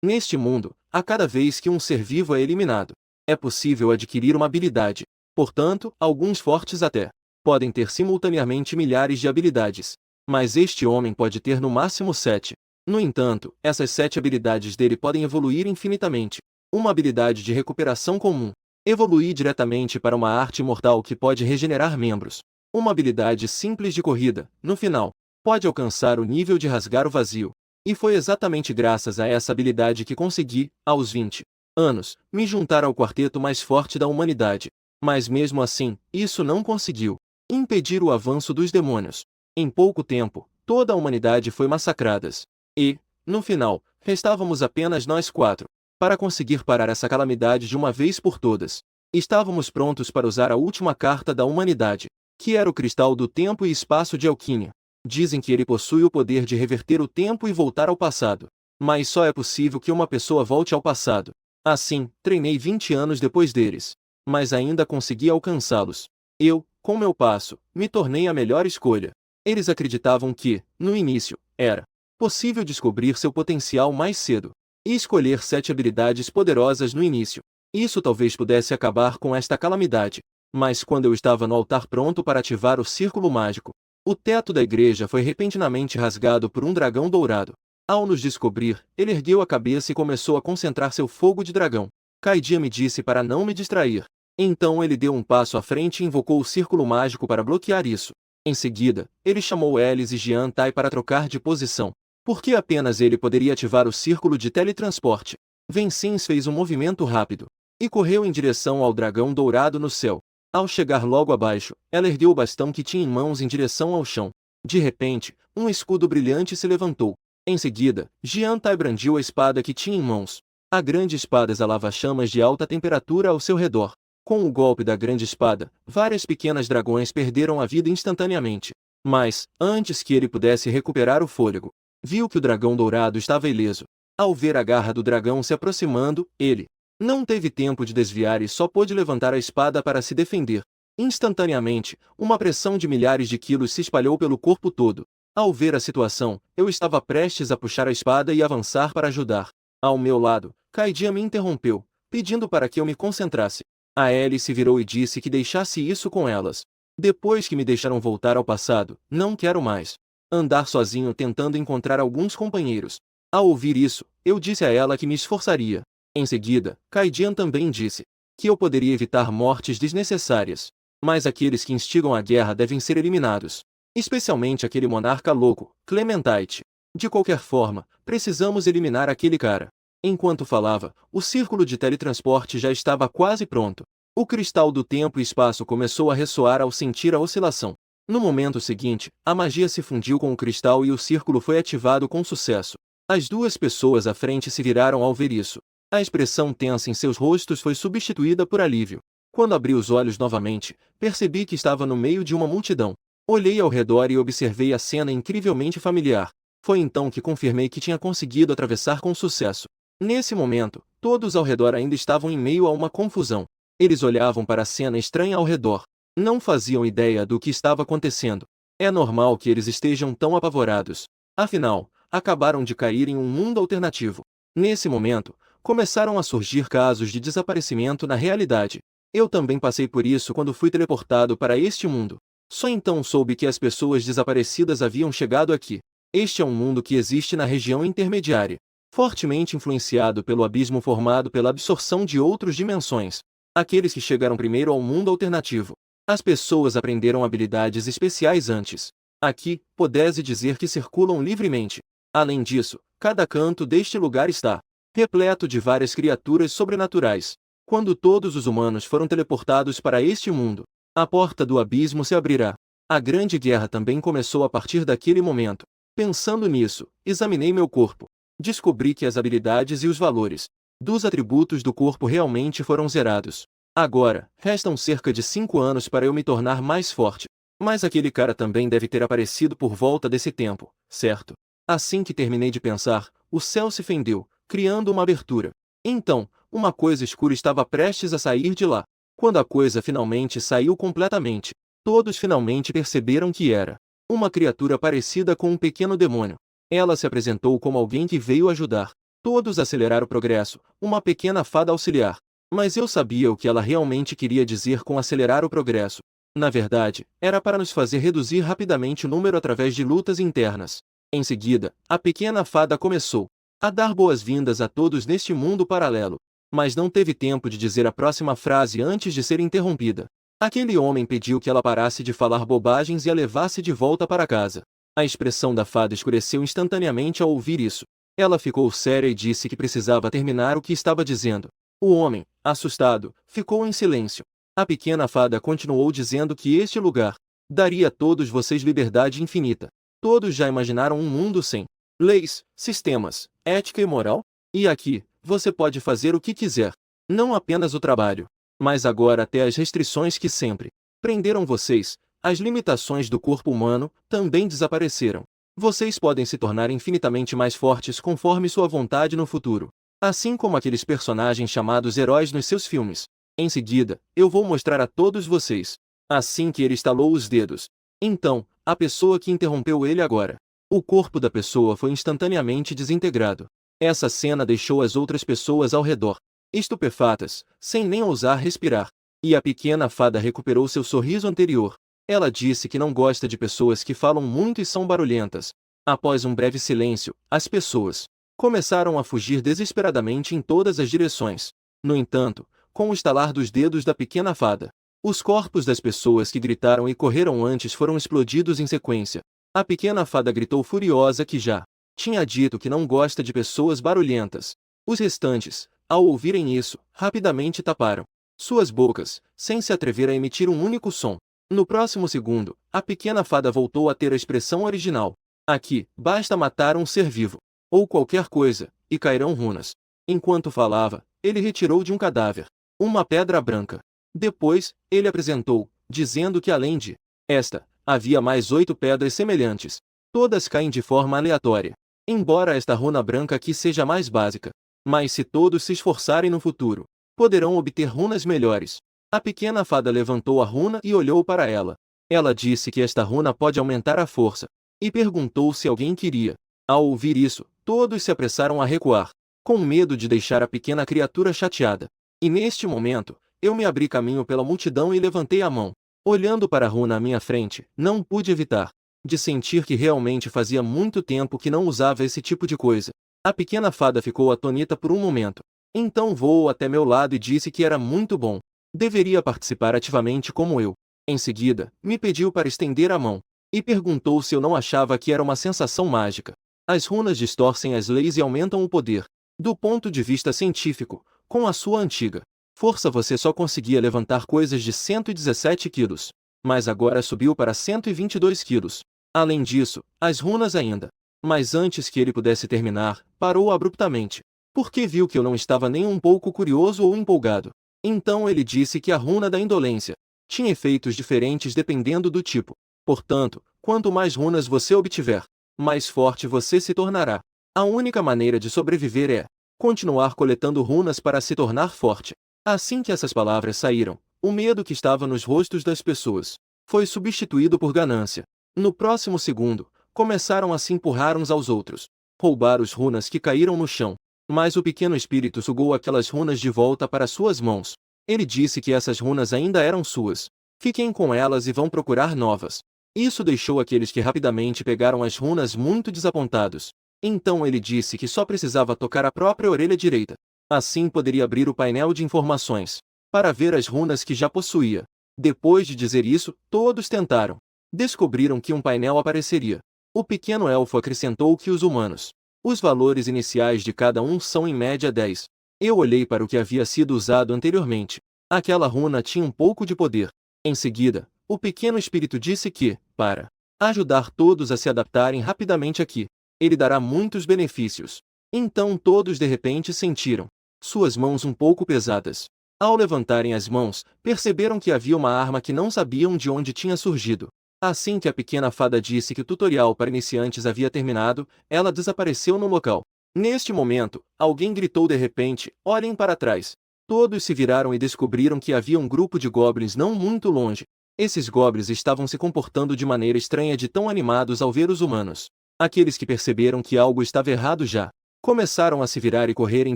Neste mundo, a cada vez que um ser vivo é eliminado, é possível adquirir uma habilidade. Portanto, alguns fortes até podem ter simultaneamente milhares de habilidades. Mas este homem pode ter no máximo 7. No entanto, essas 7 habilidades dele podem evoluir infinitamente. Uma habilidade de recuperação comum. Evoluir diretamente para uma arte mortal que pode regenerar membros. Uma habilidade simples de corrida, no final, pode alcançar o nível de rasgar o vazio. E foi exatamente graças a essa habilidade que consegui, aos 20 anos, me juntar ao quarteto mais forte da humanidade. Mas mesmo assim, isso não conseguiu impedir o avanço dos demônios. Em pouco tempo, toda a humanidade foi massacrada. E, no final, restávamos apenas nós 4. Para conseguir parar essa calamidade de uma vez por todas, estávamos prontos para usar a última carta da humanidade, que era o cristal do tempo e espaço de alquimia. Dizem que ele possui o poder de reverter o tempo e voltar ao passado. Mas só é possível que uma pessoa volte ao passado. Assim, treinei 20 anos depois deles. Mas ainda consegui alcançá-los. Eu, com meu passo, me tornei a melhor escolha. Eles acreditavam que, no início, era possível descobrir seu potencial mais cedo e escolher 7 habilidades poderosas no início. Isso talvez pudesse acabar com esta calamidade. Mas quando eu estava no altar pronto para ativar o círculo mágico, o teto da igreja foi repentinamente rasgado por um dragão dourado. Ao nos descobrir, ele ergueu a cabeça e começou a concentrar seu fogo de dragão. Kaidia me disse para não me distrair. Então ele deu um passo à frente e invocou o círculo mágico para bloquear isso. Em seguida, ele chamou Elis e Jian Tai para trocar de posição, porque apenas ele poderia ativar o círculo de teletransporte. Vencins fez um movimento rápido e correu em direção ao dragão dourado no céu. Ao chegar logo abaixo, ela ergueu o bastão que tinha em mãos em direção ao chão. De repente, um escudo brilhante se levantou. Em seguida, Jian Tai brandiu a espada que tinha em mãos. A grande espada exalava chamas de alta temperatura ao seu redor. Com o golpe da grande espada, várias pequenas dragões perderam a vida instantaneamente. Mas, antes que ele pudesse recuperar o fôlego, viu que o dragão dourado estava ileso. Ao ver a garra do dragão se aproximando, ele não teve tempo de desviar e só pôde levantar a espada para se defender. Instantaneamente, uma pressão de milhares de quilos se espalhou pelo corpo todo. Ao ver a situação, eu estava prestes a puxar a espada e avançar para ajudar. Ao meu lado, Kaidia me interrompeu, pedindo para que eu me concentrasse. A Ellie se virou e disse que deixasse isso com elas. Depois que me deixaram voltar ao passado, não quero mais andar sozinho tentando encontrar alguns companheiros. Ao ouvir isso, eu disse a ela que me esforçaria. Em seguida, Kaidian também disse que eu poderia evitar mortes desnecessárias. Mas aqueles que instigam a guerra devem ser eliminados. Especialmente aquele monarca louco, Clementite. De qualquer forma, precisamos eliminar aquele cara. Enquanto falava, o círculo de teletransporte já estava quase pronto. O cristal do tempo e espaço começou a ressoar ao sentir a oscilação. No momento seguinte, a magia se fundiu com o cristal e o círculo foi ativado com sucesso. As duas pessoas à frente se viraram ao ver isso. A expressão tensa em seus rostos foi substituída por alívio. Quando abri os olhos novamente, percebi que estava no meio de uma multidão. Olhei ao redor e observei a cena incrivelmente familiar. Foi então que confirmei que tinha conseguido atravessar com sucesso. Nesse momento, todos ao redor ainda estavam em meio a uma confusão. Eles olhavam para a cena estranha ao redor. Não faziam ideia do que estava acontecendo. É normal que eles estejam tão apavorados. Afinal, acabaram de cair em um mundo alternativo. Nesse momento, começaram a surgir casos de desaparecimento na realidade. Eu também passei por isso quando fui teleportado para este mundo. Só então soube que as pessoas desaparecidas haviam chegado aqui. Este é um mundo que existe na região intermediária, fortemente influenciado pelo abismo formado pela absorção de outras dimensões. Aqueles que chegaram primeiro ao mundo alternativo. As pessoas aprenderam habilidades especiais antes. Aqui, pode-se dizer que circulam livremente. Além disso, cada canto deste lugar está repleto de várias criaturas sobrenaturais. Quando todos os humanos foram teleportados para este mundo, a porta do abismo se abrirá. A grande guerra também começou a partir daquele momento. Pensando nisso, examinei meu corpo. Descobri que as habilidades e os valores dos atributos do corpo realmente foram zerados. Agora, restam cerca de 5 anos para eu me tornar mais forte. Mas aquele cara também deve ter aparecido por volta desse tempo, certo? Assim que terminei de pensar, o céu se fendeu, criando uma abertura. Então, uma coisa escura estava prestes a sair de lá. Quando a coisa finalmente saiu completamente, todos finalmente perceberam que era uma criatura parecida com um pequeno demônio. Ela se apresentou como alguém que veio ajudar. Todos aceleraram o progresso, uma pequena fada auxiliar. Mas eu sabia o que ela realmente queria dizer com acelerar o progresso. Na verdade, era para nos fazer reduzir rapidamente o número através de lutas internas. Em seguida, a pequena fada começou a dar boas-vindas a todos neste mundo paralelo. Mas não teve tempo de dizer a próxima frase antes de ser interrompida. Aquele homem pediu que ela parasse de falar bobagens e a levasse de volta para casa. A expressão da fada escureceu instantaneamente ao ouvir isso. Ela ficou séria e disse que precisava terminar o que estava dizendo. O homem, assustado, ficou em silêncio. A pequena fada continuou dizendo que este lugar daria a todos vocês liberdade infinita. Todos já imaginaram um mundo sem leis, sistemas, ética e moral? E aqui, você pode fazer o que quiser. Não apenas o trabalho, mas agora até as restrições que sempre prenderam vocês, as limitações do corpo humano, também desapareceram. Vocês podem se tornar infinitamente mais fortes conforme sua vontade no futuro. Assim como aqueles personagens chamados heróis nos seus filmes. Em seguida, eu vou mostrar a todos vocês. Assim que ele estalou os dedos. Então, a pessoa que interrompeu ele agora. O corpo da pessoa foi instantaneamente desintegrado. Essa cena deixou as outras pessoas ao redor estupefatas, sem nem ousar respirar. E a pequena fada recuperou seu sorriso anterior. Ela disse que não gosta de pessoas que falam muito e são barulhentas. Após um breve silêncio, as pessoas começaram a fugir desesperadamente em todas as direções. No entanto, com o estalar dos dedos da pequena fada, os corpos das pessoas que gritaram e correram antes foram explodidos em sequência. A pequena fada gritou furiosa que já tinha dito que não gosta de pessoas barulhentas. Os restantes, ao ouvirem isso, rapidamente taparam suas bocas, sem se atrever a emitir um único som. No próximo segundo, a pequena fada voltou a ter a expressão original. Aqui, basta matar um ser vivo ou qualquer coisa, e cairão runas. Enquanto falava, ele retirou de um cadáver uma pedra branca. Depois, ele apresentou, dizendo que além de esta, havia mais 8 pedras semelhantes. Todas caem de forma aleatória. Embora esta runa branca aqui seja mais básica. Mas se todos se esforçarem no futuro, poderão obter runas melhores. A pequena fada levantou a runa e olhou para ela. Ela disse que esta runa pode aumentar a força. E perguntou se alguém queria. Ao ouvir isso, todos se apressaram a recuar, com medo de deixar a pequena criatura chateada. E neste momento, eu me abri caminho pela multidão e levantei a mão. Olhando para a runa à minha frente, não pude evitar de sentir que realmente fazia muito tempo que não usava esse tipo de coisa. A pequena fada ficou atônita por um momento. Então voou até meu lado e disse que era muito bom. Deveria participar ativamente como eu. Em seguida, me pediu para estender a mão. E perguntou se eu não achava que era uma sensação mágica. As runas distorcem as leis e aumentam o poder. Do ponto de vista científico, com a sua antiga força você só conseguia levantar coisas de 117 quilos. Mas agora subiu para 122 quilos. Além disso, as runas ainda. Mas antes que ele pudesse terminar, parou abruptamente. Porque viu que eu não estava nem um pouco curioso ou empolgado. Então ele disse que a runa da indolência tinha efeitos diferentes dependendo do tipo. Portanto, quanto mais runas você obtiver, mais forte você se tornará. A única maneira de sobreviver é continuar coletando runas para se tornar forte. Assim que essas palavras saíram, o medo que estava nos rostos das pessoas foi substituído por ganância. No próximo segundo, começaram a se empurrar uns aos outros, roubar os runas que caíram no chão. Mas o pequeno espírito sugou aquelas runas de volta para suas mãos. Ele disse que essas runas ainda eram suas. Fiquem com elas e vão procurar novas. Isso deixou aqueles que rapidamente pegaram as runas muito desapontados. Então ele disse que só precisava tocar a própria orelha direita. Assim poderia abrir o painel de informações para ver as runas que já possuía. Depois de dizer isso, todos tentaram. Descobriram que um painel apareceria. O pequeno elfo acrescentou que os humanos, os valores iniciais de cada um são em média 10. Eu olhei para o que havia sido usado anteriormente. Aquela runa tinha um pouco de poder. Em seguida, o pequeno espírito disse que, para ajudar todos a se adaptarem rapidamente aqui, ele dará muitos benefícios. Então todos de repente sentiram suas mãos um pouco pesadas. Ao levantarem as mãos, perceberam que havia uma arma que não sabiam de onde tinha surgido. Assim que a pequena fada disse que o tutorial para iniciantes havia terminado, ela desapareceu no local. Neste momento, alguém gritou de repente: "Olhem para trás!" Todos se viraram e descobriram que havia um grupo de goblins não muito longe. Esses goblins estavam se comportando de maneira estranha de tão animados ao ver os humanos. Aqueles que perceberam que algo estava errado já Começaram a se virar e correr em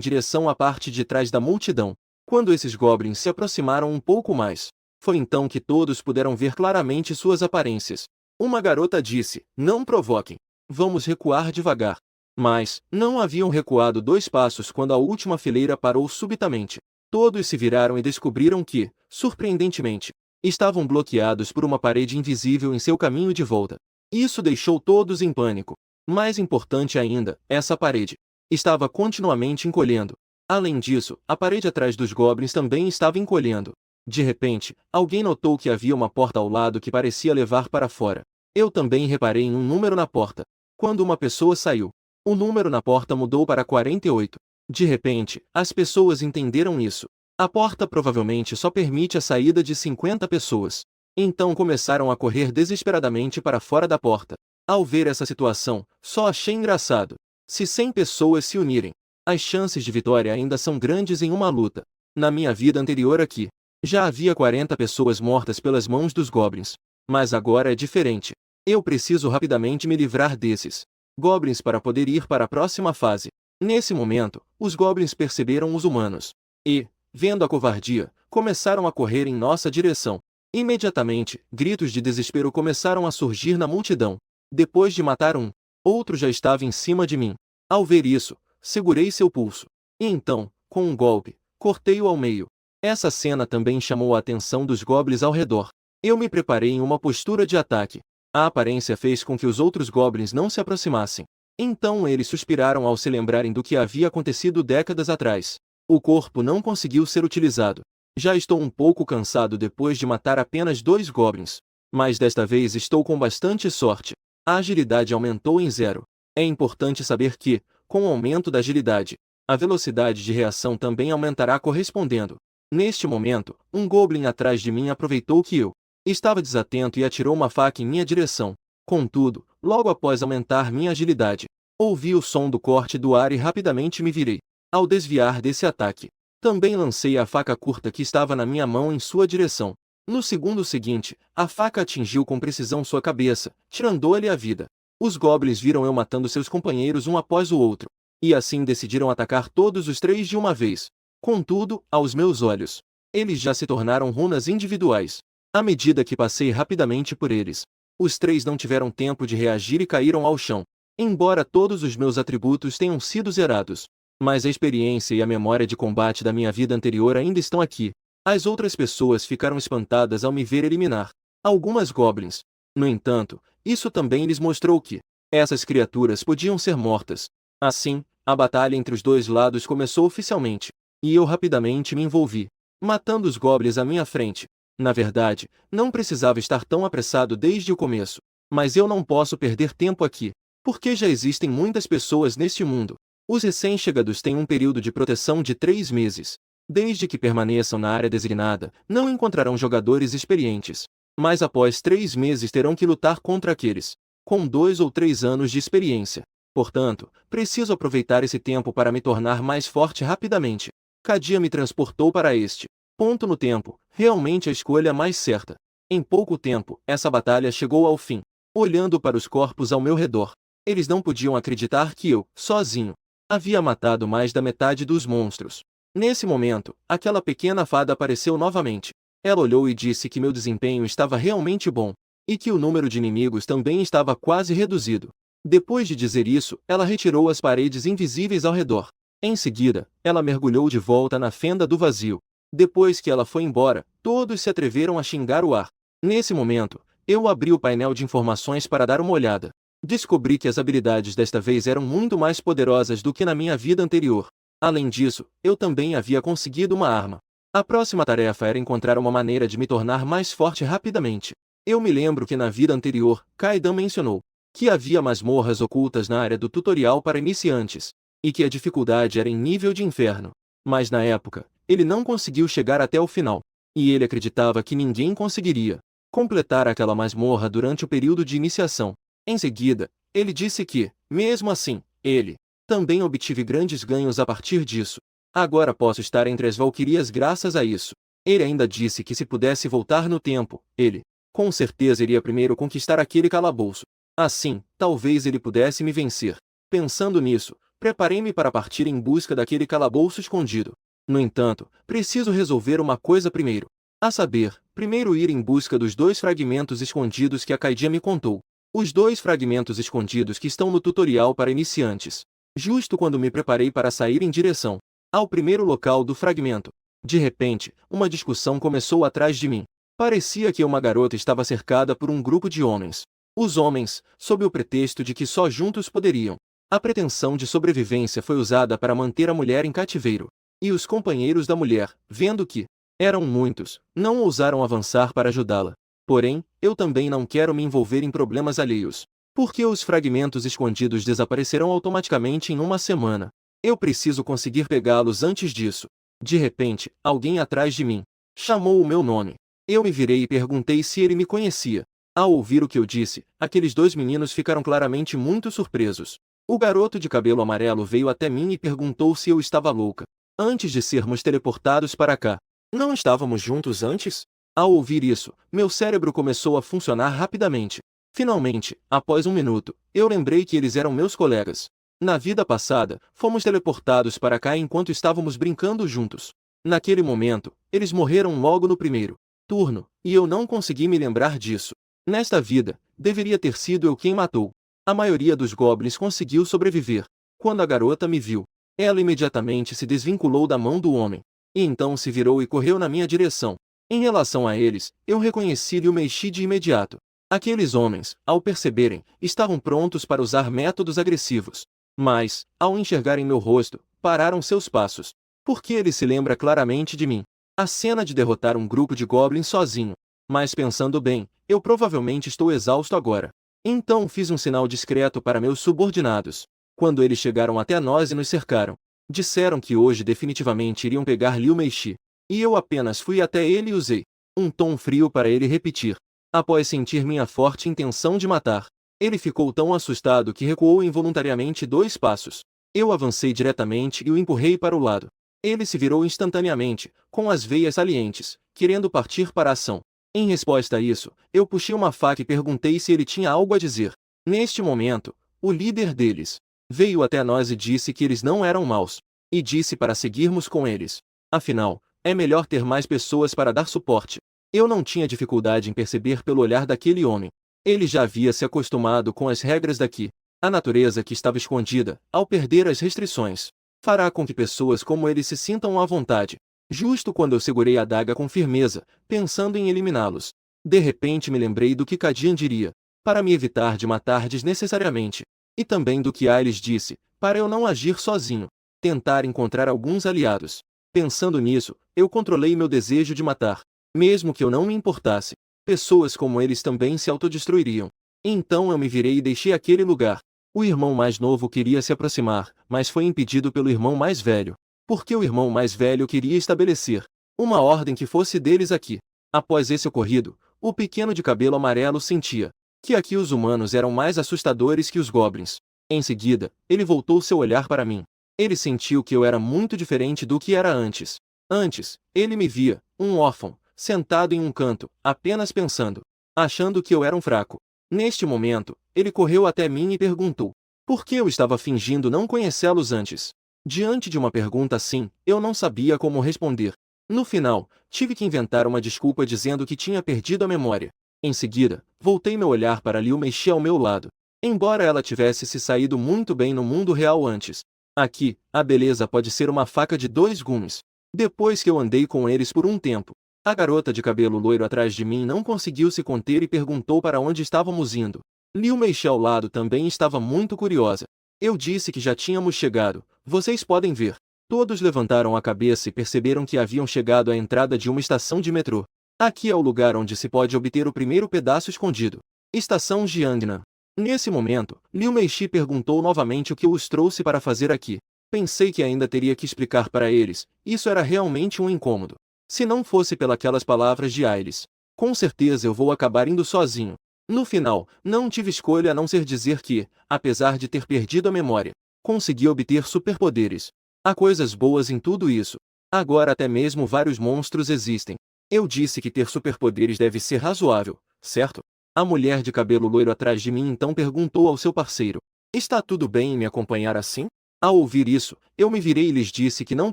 direção à parte de trás da multidão. Quando esses goblins se aproximaram um pouco mais, foi então que todos puderam ver claramente suas aparências. Uma garota disse: "Não provoquem. Vamos recuar devagar." Mas, não haviam recuado 2 passos quando a última fileira parou subitamente. Todos se viraram e descobriram que, surpreendentemente, estavam bloqueados por uma parede invisível em seu caminho de volta. Isso deixou todos em pânico. Mais importante ainda, essa parede estava continuamente encolhendo. Além disso, a parede atrás dos goblins também estava encolhendo. De repente, alguém notou que havia uma porta ao lado que parecia levar para fora. Eu também reparei em um número na porta. Quando uma pessoa saiu, o número na porta mudou para 48. De repente, as pessoas entenderam isso. A porta provavelmente só permite a saída de 50 pessoas. Então começaram a correr desesperadamente para fora da porta. Ao ver essa situação, só achei engraçado. Se 100 pessoas se unirem, as chances de vitória ainda são grandes em uma luta. Na minha vida anterior aqui, já havia 40 pessoas mortas pelas mãos dos goblins. Mas agora é diferente. Eu preciso rapidamente me livrar desses goblins para poder ir para a próxima fase. Nesse momento, os goblins perceberam os humanos. E, vendo a covardia, começaram a correr em nossa direção. Imediatamente, gritos de desespero começaram a surgir na multidão. Depois de matar um, outro já estava em cima de mim. Ao ver isso, segurei seu pulso. E então, com um golpe, cortei-o ao meio. Essa cena também chamou a atenção dos goblins ao redor. Eu me preparei em uma postura de ataque. A aparência fez com que os outros goblins não se aproximassem. Então eles suspiraram ao se lembrarem do que havia acontecido décadas atrás. O corpo não conseguiu ser utilizado. Já estou um pouco cansado depois de matar apenas 2 goblins. Mas desta vez estou com bastante sorte. A agilidade aumentou em 0. É importante saber que, com o aumento da agilidade, a velocidade de reação também aumentará correspondendo. Neste momento, um goblin atrás de mim aproveitou que eu estava desatento e atirou uma faca em minha direção. Contudo, logo após aumentar minha agilidade, ouvi o som do corte do ar e rapidamente me virei. Ao desviar desse ataque, também lancei a faca curta que estava na minha mão em sua direção. No segundo seguinte, a faca atingiu com precisão sua cabeça, tirando-lhe a vida. Os goblins viram eu matando seus companheiros um após o outro, e assim decidiram atacar todos os 3 de uma vez. Contudo, aos meus olhos, eles já se tornaram runas individuais. À medida que passei rapidamente por eles, os 3 não tiveram tempo de reagir e caíram ao chão. Embora todos os meus atributos tenham sido zerados, mas a experiência e a memória de combate da minha vida anterior ainda estão aqui. As outras pessoas ficaram espantadas ao me ver eliminar algumas goblins. No entanto, isso também lhes mostrou que essas criaturas podiam ser mortas. Assim, a batalha entre os 2 lados começou oficialmente, e eu rapidamente me envolvi, matando os goblins à minha frente. Na verdade, não precisava estar tão apressado desde o começo, mas eu não posso perder tempo aqui, porque já existem muitas pessoas neste mundo. Os recém-chegados têm um período de proteção de 3 meses. Desde que permaneçam na área designada, não encontrarão jogadores experientes. Mas após 3 meses terão que lutar contra aqueles com 2 ou 3 anos de experiência. Portanto, preciso aproveitar esse tempo para me tornar mais forte rapidamente. Kadia me transportou para este ponto no tempo, realmente a escolha mais certa. Em pouco tempo, essa batalha chegou ao fim. Olhando para os corpos ao meu redor, eles não podiam acreditar que eu, sozinho, havia matado mais da metade dos monstros. Nesse momento, aquela pequena fada apareceu novamente. Ela olhou e disse que meu desempenho estava realmente bom, e que o número de inimigos também estava quase reduzido. Depois de dizer isso, ela retirou as paredes invisíveis ao redor. Em seguida, ela mergulhou de volta na fenda do vazio. Depois que ela foi embora, todos se atreveram a xingar o ar. Nesse momento, eu abri o painel de informações para dar uma olhada. Descobri que as habilidades desta vez eram muito mais poderosas do que na minha vida anterior. Além disso, eu também havia conseguido uma arma. A próxima tarefa era encontrar uma maneira de me tornar mais forte rapidamente. Eu me lembro que na vida anterior, Kaidan mencionou que havia masmorras ocultas na área do tutorial para iniciantes, e que a dificuldade era em nível de inferno. Mas na época, ele não conseguiu chegar até o final, e ele acreditava que ninguém conseguiria completar aquela masmorra durante o período de iniciação. Em seguida, ele disse que, mesmo assim, ele também obtive grandes ganhos a partir disso. Agora posso estar entre as valquirias graças a isso. Ele ainda disse que se pudesse voltar no tempo, ele, com certeza iria primeiro conquistar aquele calabouço. Assim, talvez ele pudesse me vencer. Pensando nisso, Preparei-me para partir em busca daquele calabouço escondido. No entanto, preciso resolver uma coisa primeiro. A saber, primeiro ir em busca dos 2 fragmentos escondidos que a Kaidia me contou. Os 2 fragmentos escondidos que estão no tutorial para iniciantes. Justo quando me preparei para sair em direção ao primeiro local do fragmento, de repente, uma discussão começou atrás de mim. Parecia que uma garota estava cercada por um grupo de homens. Os homens, sob o pretexto de que só juntos poderiam. A pretensão de sobrevivência foi usada para manter a mulher em cativeiro. E os companheiros da mulher, vendo que eram muitos, não ousaram avançar para ajudá-la. Porém, eu também não quero me envolver em problemas alheios. Porque os fragmentos escondidos desaparecerão automaticamente em uma semana. Eu preciso conseguir pegá-los antes disso. De repente, alguém atrás de mim chamou o meu nome. Eu me virei e perguntei se ele me conhecia. Ao ouvir o que eu disse, aqueles 2 meninos ficaram claramente muito surpresos. O garoto de cabelo amarelo veio até mim e perguntou se eu estava louca. Antes de sermos teleportados para cá, não estávamos juntos antes? Ao ouvir isso, meu cérebro começou a funcionar rapidamente. Finalmente, após 1 minuto, eu lembrei que eles eram meus colegas. Na vida passada, fomos teleportados para cá enquanto estávamos brincando juntos. Naquele momento, eles morreram logo no primeiro turno, e eu não consegui me lembrar disso. Nesta vida, deveria ter sido eu quem matou. A maioria dos goblins conseguiu sobreviver. Quando a garota me viu, ela imediatamente se desvinculou da mão do homem. E então se virou e correu na minha direção. Em relação a eles, eu reconheci Liu Meixi de imediato. Aqueles homens, ao perceberem, estavam prontos para usar métodos agressivos. Mas, ao enxergarem meu rosto, pararam seus passos. Porque ele se lembra claramente de mim. A cena de derrotar um grupo de goblins sozinho. Mas pensando bem, eu provavelmente estou exausto agora. Então fiz um sinal discreto para meus subordinados. Quando eles chegaram até nós e nos cercaram, disseram que hoje definitivamente iriam pegar Liu Meixi. E eu apenas fui até ele e usei um tom frio para ele repetir. Após sentir minha forte intenção de matar, ele ficou tão assustado que recuou involuntariamente 2 passos. Eu avancei diretamente e o empurrei para o lado. Ele se virou instantaneamente, com as veias salientes, querendo partir para a ação. Em resposta a isso, eu puxei uma faca e perguntei se ele tinha algo a dizer. Neste momento, o líder deles veio até nós e disse que eles não eram maus, e disse para seguirmos com eles. Afinal, é melhor ter mais pessoas para dar suporte. Eu não tinha dificuldade em perceber pelo olhar daquele homem. Ele já havia se acostumado com as regras daqui. A natureza que estava escondida, ao perder as restrições, fará com que pessoas como ele se sintam à vontade. Justo quando eu segurei a adaga com firmeza, pensando em eliminá-los, de repente me lembrei do que Kadian diria, para me evitar de matar desnecessariamente. E também do que Ailes disse, para eu não agir sozinho, tentar encontrar alguns aliados. Pensando nisso, eu controlei meu desejo de matar. Mesmo que eu não me importasse, pessoas como eles também se autodestruiriam. Então eu me virei e deixei aquele lugar. O irmão mais novo queria se aproximar, mas foi impedido pelo irmão mais velho. Porque o irmão mais velho queria estabelecer uma ordem que fosse deles aqui. Após esse ocorrido, o pequeno de cabelo amarelo sentia que aqui os humanos eram mais assustadores que os goblins. Em seguida, ele voltou seu olhar para mim. Ele sentiu que eu era muito diferente do que era antes. Antes, ele me via, um órfão, sentado em um canto, apenas pensando, achando que eu era um fraco. Neste momento, ele correu até mim e perguntou por que eu estava fingindo não conhecê-los antes. Diante de uma pergunta assim, eu não sabia como responder. No final, tive que inventar uma desculpa dizendo que tinha perdido a memória. Em seguida, voltei meu olhar para Liu Meixi ao meu lado. Embora ela tivesse se saído muito bem no mundo real antes, aqui, a beleza pode ser uma faca de 2 gumes. Depois que eu andei com eles por um tempo, a garota de cabelo loiro atrás de mim não conseguiu se conter e perguntou para onde estávamos indo. Liu Meixi ao lado também estava muito curiosa. Eu disse que já tínhamos chegado, vocês podem ver. Todos levantaram a cabeça e perceberam que haviam chegado à entrada de uma estação de metrô. Aqui é o lugar onde se pode obter o primeiro pedaço escondido. Estação Jiangnan. Nesse momento, Liu Meixi perguntou novamente o que os trouxe para fazer aqui. Pensei que ainda teria que explicar para eles, isso era realmente um incômodo. Se não fosse pelas palavras de Ailes, com certeza eu vou acabar indo sozinho. No final, não tive escolha a não ser dizer que, apesar de ter perdido a memória, consegui obter superpoderes. Há coisas boas em tudo isso. Agora até mesmo vários monstros existem. Eu disse que ter superpoderes deve ser razoável, certo? A mulher de cabelo loiro atrás de mim então perguntou ao seu parceiro: está tudo bem em me acompanhar assim? Ao ouvir isso, eu me virei e lhes disse que não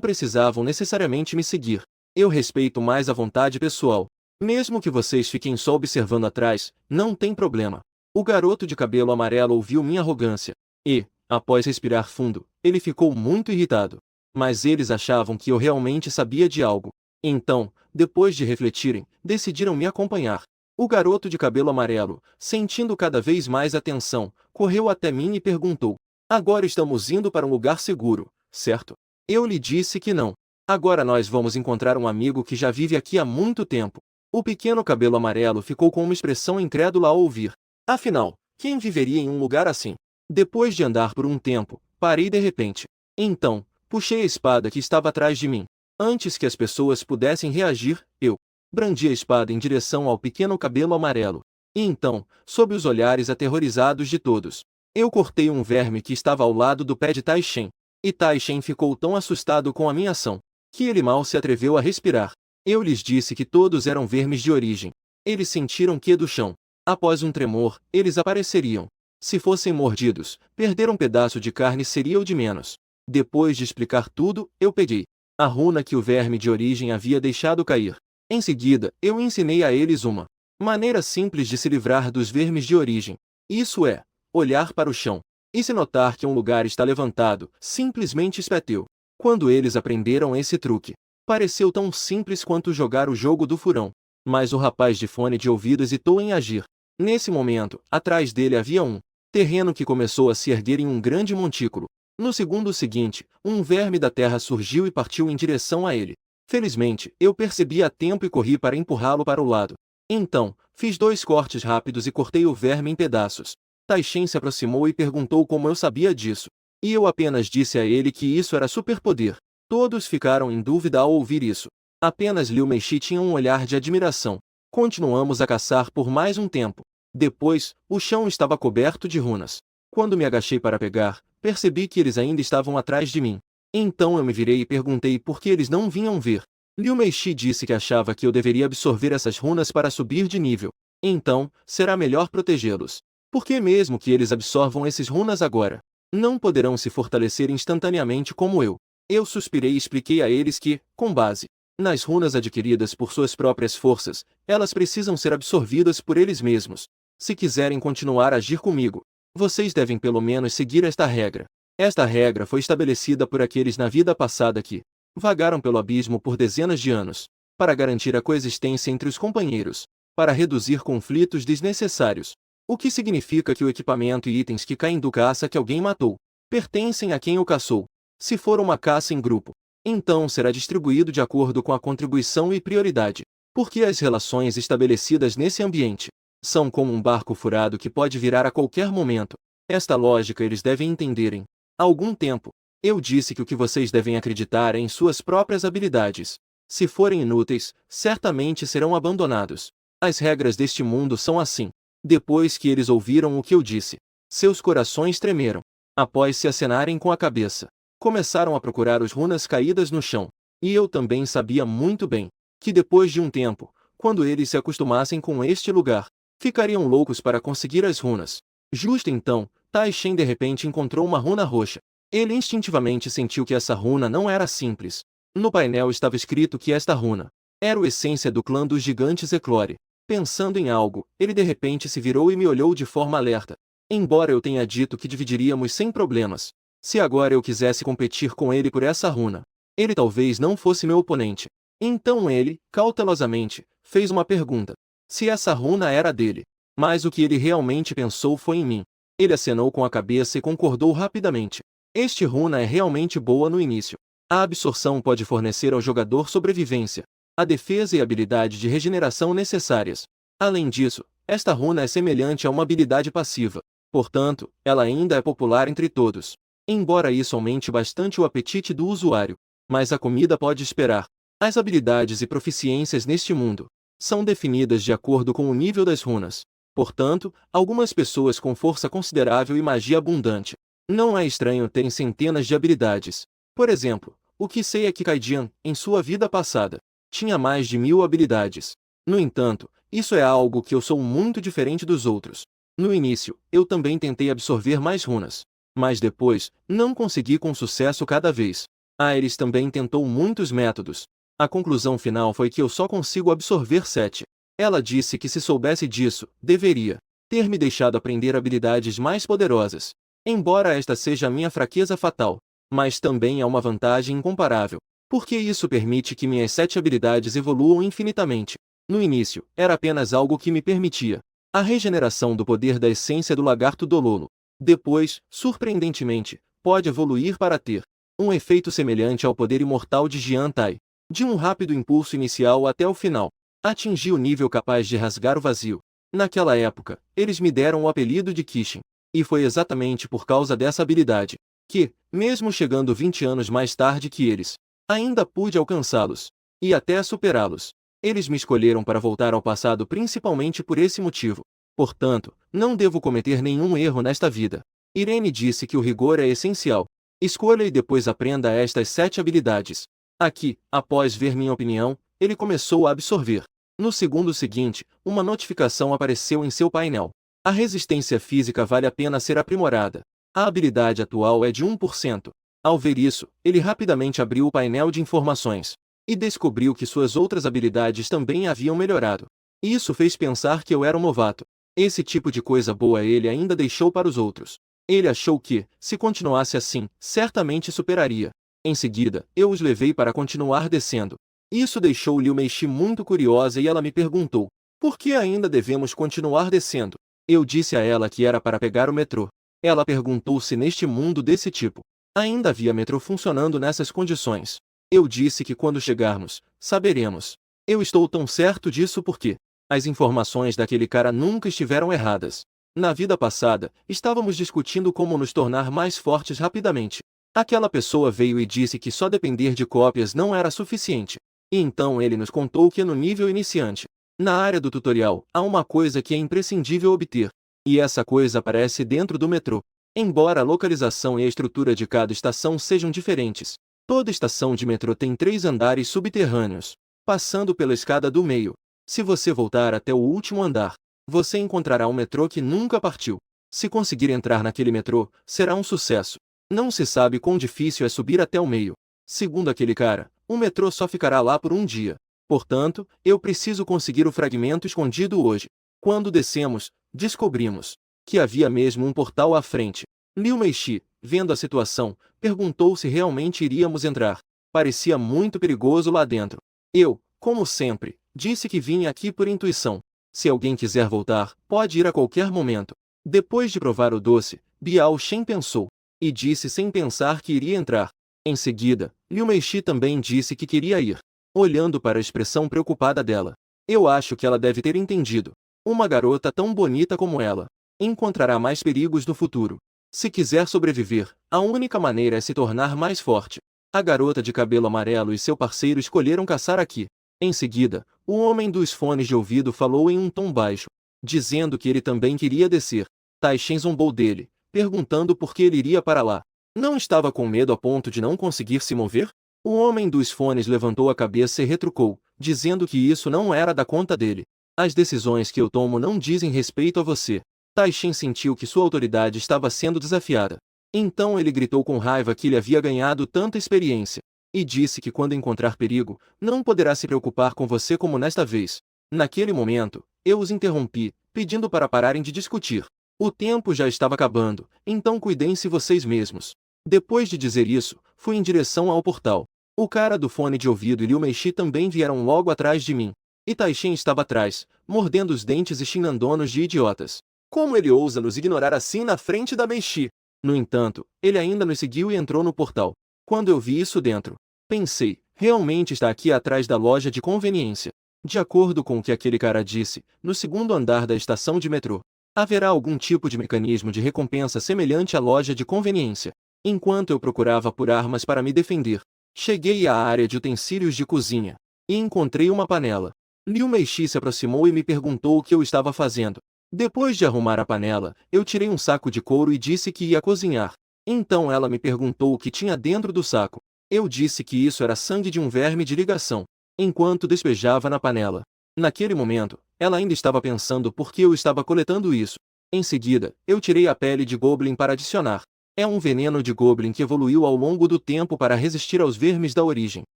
precisavam necessariamente me seguir. Eu respeito mais a vontade pessoal. Mesmo que vocês fiquem só observando atrás, não tem problema. O garoto de cabelo amarelo ouviu minha arrogância. E, após respirar fundo, ele ficou muito irritado. Mas eles achavam que eu realmente sabia de algo. Então, depois de refletirem, decidiram me acompanhar. O garoto de cabelo amarelo, sentindo cada vez mais a tensão, correu até mim e perguntou: agora estamos indo para um lugar seguro, certo? Eu lhe disse que não. Agora nós vamos encontrar um amigo que já vive aqui há muito tempo. O pequeno cabelo amarelo ficou com uma expressão incrédula ao ouvir. Afinal, quem viveria em um lugar assim? Depois de andar por um tempo, parei de repente. Então, puxei a espada que estava atrás de mim. Antes que as pessoas pudessem reagir, eu brandi a espada em direção ao pequeno cabelo amarelo. E então, sob os olhares aterrorizados de todos, eu cortei um verme que estava ao lado do pé de Tai-Shen. E Tai-Shen ficou tão assustado com a minha ação, que ele mal se atreveu a respirar. Eu lhes disse que todos eram vermes de origem. Eles sentiram que do chão. Após um tremor, eles apareceriam. Se fossem mordidos, perder um pedaço de carne seria o de menos. Depois de explicar tudo, eu peguei a runa que o verme de origem havia deixado cair. Em seguida, eu ensinei a eles uma maneira simples de se livrar dos vermes de origem. Isso é, olhar para o chão. E se notar que um lugar está levantado, simplesmente espeteu. Quando eles aprenderam esse truque, pareceu tão simples quanto jogar o jogo do furão. Mas o rapaz de fone de ouvido hesitou em agir. Nesse momento, atrás dele havia um terreno que começou a se erguer em um grande montículo. No segundo seguinte, um verme da terra surgiu e partiu em direção a ele. Felizmente, eu percebi a tempo e corri para empurrá-lo para o lado. Então, fiz 2 cortes rápidos e cortei o verme em pedaços. Tai-Shen se aproximou e perguntou como eu sabia disso. E eu apenas disse a ele que isso era superpoder. Todos ficaram em dúvida ao ouvir isso. Apenas Liu Meixi tinha um olhar de admiração. Continuamos a caçar por mais um tempo. Depois, o chão estava coberto de runas. Quando me agachei para pegar, percebi que eles ainda estavam atrás de mim. Então eu me virei e perguntei por que eles não vinham ver. Liu Meixi disse que achava que eu deveria absorver essas runas para subir de nível. Então, será melhor protegê-los. Porque mesmo que eles absorvam esses runas agora, não poderão se fortalecer instantaneamente como eu. Eu suspirei e expliquei a eles que, com base nas runas adquiridas por suas próprias forças, elas precisam ser absorvidas por eles mesmos. Se quiserem continuar a agir comigo, vocês devem pelo menos seguir esta regra. Esta regra foi estabelecida por aqueles na vida passada que vagaram pelo abismo por dezenas de anos, para garantir a coexistência entre os companheiros, para reduzir conflitos desnecessários. O que significa que o equipamento e itens que caem do caça que alguém matou pertencem a quem o caçou. Se for uma caça em grupo, então será distribuído de acordo com a contribuição e prioridade. Porque as relações estabelecidas nesse ambiente são como um barco furado que pode virar a qualquer momento. Esta lógica eles devem entender em algum tempo. Eu disse que o que vocês devem acreditar é em suas próprias habilidades. Se forem inúteis, certamente serão abandonados. As regras deste mundo são assim. Depois que eles ouviram o que eu disse, seus corações tremeram. Após se acenarem com a cabeça, começaram a procurar as runas caídas no chão. E eu também sabia muito bem que depois de um tempo, quando eles se acostumassem com este lugar, ficariam loucos para conseguir as runas. Justo então, Tai-Shen de repente encontrou uma runa roxa. Ele instintivamente sentiu que essa runa não era simples. No painel estava escrito que esta runa era a essência do clã dos gigantes Eclore. Pensando em algo, ele de repente se virou e me olhou de forma alerta. Embora eu tenha dito que dividiríamos sem problemas, se agora eu quisesse competir com ele por essa runa, ele talvez não fosse meu oponente. Então ele, cautelosamente, fez uma pergunta. Se essa runa era dele. Mas o que ele realmente pensou foi em mim. Ele acenou com a cabeça e concordou rapidamente. Este runa é realmente boa no início. A absorção pode fornecer ao jogador sobrevivência, a defesa e a habilidade de regeneração necessárias. Além disso, esta runa é semelhante a uma habilidade passiva. Portanto, ela ainda é popular entre todos. Embora isso aumente bastante o apetite do usuário. Mas a comida pode esperar. As habilidades e proficiências neste mundo são definidas de acordo com o nível das runas. Portanto, algumas pessoas com força considerável e magia abundante não é estranho terem centenas de habilidades. Por exemplo, o que sei é que Kaidian, em sua vida passada, tinha mais de 1000 habilidades. No entanto, isso é algo que eu sou muito diferente dos outros. No início, eu também tentei absorver mais runas. Mas depois, não consegui com sucesso cada vez. Aires também tentou muitos métodos. A conclusão final foi que eu só consigo absorver 7. Ela disse que se soubesse disso, deveria ter me deixado aprender habilidades mais poderosas. Embora esta seja a minha fraqueza fatal, mas também é uma vantagem incomparável, porque isso permite que minhas 7 habilidades evoluam infinitamente. No início, era apenas algo que me permitia a regeneração do poder da essência do lagarto Dololo. Depois, surpreendentemente, pode evoluir para ter um efeito semelhante ao poder imortal de Jian Tai. De um rápido impulso inicial até o final, atingi o nível capaz de rasgar o vazio. Naquela época, eles me deram o apelido de Kishin. E foi exatamente por causa dessa habilidade que, mesmo chegando 20 anos mais tarde que eles, ainda pude alcançá-los e até superá-los. Eles me escolheram para voltar ao passado principalmente por esse motivo. Portanto, não devo cometer nenhum erro nesta vida. Irene disse que o rigor é essencial. Escolha e depois aprenda estas 7 habilidades. Aqui, após ver minha opinião, ele começou a absorver. No segundo seguinte, uma notificação apareceu em seu painel. A resistência física vale a pena ser aprimorada. A habilidade atual é de 1%. Ao ver isso, ele rapidamente abriu o painel de informações e descobriu que suas outras habilidades também haviam melhorado. Isso fez pensar que eu era um novato. Esse tipo de coisa boa ele ainda deixou para os outros. Ele achou que, se continuasse assim, certamente superaria. Em seguida, eu os levei para continuar descendo. Isso deixou Liu Meixi muito curiosa e ela me perguntou: por que ainda devemos continuar descendo? Eu disse a ela que era para pegar o metrô. Ela perguntou se neste mundo desse tipo ainda havia metrô funcionando nessas condições. Eu disse que quando chegarmos, saberemos. Eu estou tão certo disso porque as informações daquele cara nunca estiveram erradas. Na vida passada, estávamos discutindo como nos tornar mais fortes rapidamente. Aquela pessoa veio e disse que só depender de cópias não era suficiente. E então ele nos contou que no nível iniciante, na área do tutorial, há uma coisa que é imprescindível obter. E essa coisa aparece dentro do metrô. Embora a localização e a estrutura de cada estação sejam diferentes, toda estação de metrô tem 3 andares subterrâneos, passando pela escada do meio. Se você voltar até o último andar, você encontrará um metrô que nunca partiu. Se conseguir entrar naquele metrô, será um sucesso. Não se sabe quão difícil é subir até o meio. Segundo aquele cara, o metrô só ficará lá por um dia. Portanto, eu preciso conseguir o fragmento escondido hoje. Quando descemos, descobrimos que havia mesmo um portal à frente. Liu Meixi, vendo a situação, perguntou se realmente iríamos entrar. Parecia muito perigoso lá dentro. Eu, como sempre, disse que vinha aqui por intuição. Se alguém quiser voltar, pode ir a qualquer momento. Depois de provar o doce, Biao Shen pensou e disse sem pensar que iria entrar. Em seguida, Liu Meixi também disse que queria ir. Olhando para a expressão preocupada dela, eu acho que ela deve ter entendido. Uma garota tão bonita como ela encontrará mais perigos no futuro. Se quiser sobreviver, a única maneira é se tornar mais forte. A garota de cabelo amarelo e seu parceiro escolheram caçar aqui. Em seguida, o homem dos fones de ouvido falou em um tom baixo, dizendo que ele também queria descer. Taishen zombou dele, perguntando por que ele iria para lá. Não estava com medo a ponto de não conseguir se mover? O homem dos fones levantou a cabeça e retrucou, dizendo que isso não era da conta dele. As decisões que eu tomo não dizem respeito a você. Taishen sentiu que sua autoridade estava sendo desafiada. Então ele gritou com raiva que ele havia ganhado tanta experiência, e disse que quando encontrar perigo, não poderá se preocupar com você como nesta vez. Naquele momento, eu os interrompi, pedindo para pararem de discutir. O tempo já estava acabando, então cuidem-se vocês mesmos. Depois de dizer isso, fui em direção ao portal. O cara do fone de ouvido e Liu Meixi também vieram logo atrás de mim. E Taishen estava atrás, mordendo os dentes e xingando-nos de idiotas. Como ele ousa nos ignorar assim na frente da Meixi? No entanto, ele ainda nos seguiu e entrou no portal. Quando eu vi isso dentro, pensei, realmente está aqui atrás da loja de conveniência. De acordo com o que aquele cara disse, no segundo andar da estação de metrô, haverá algum tipo de mecanismo de recompensa semelhante à loja de conveniência. Enquanto eu procurava por armas para me defender, cheguei à área de utensílios de cozinha e encontrei uma panela. Liu Meixi se aproximou e me perguntou o que eu estava fazendo. Depois de arrumar a panela, eu tirei um saco de couro e disse que ia cozinhar. Então ela me perguntou o que tinha dentro do saco. Eu disse que isso era sangue de um verme de ligação, enquanto despejava na panela. Naquele momento, ela ainda estava pensando por que eu estava coletando isso. Em seguida, eu tirei a pele de Goblin para adicionar. É um veneno de Goblin que evoluiu ao longo do tempo para resistir aos vermes da origem.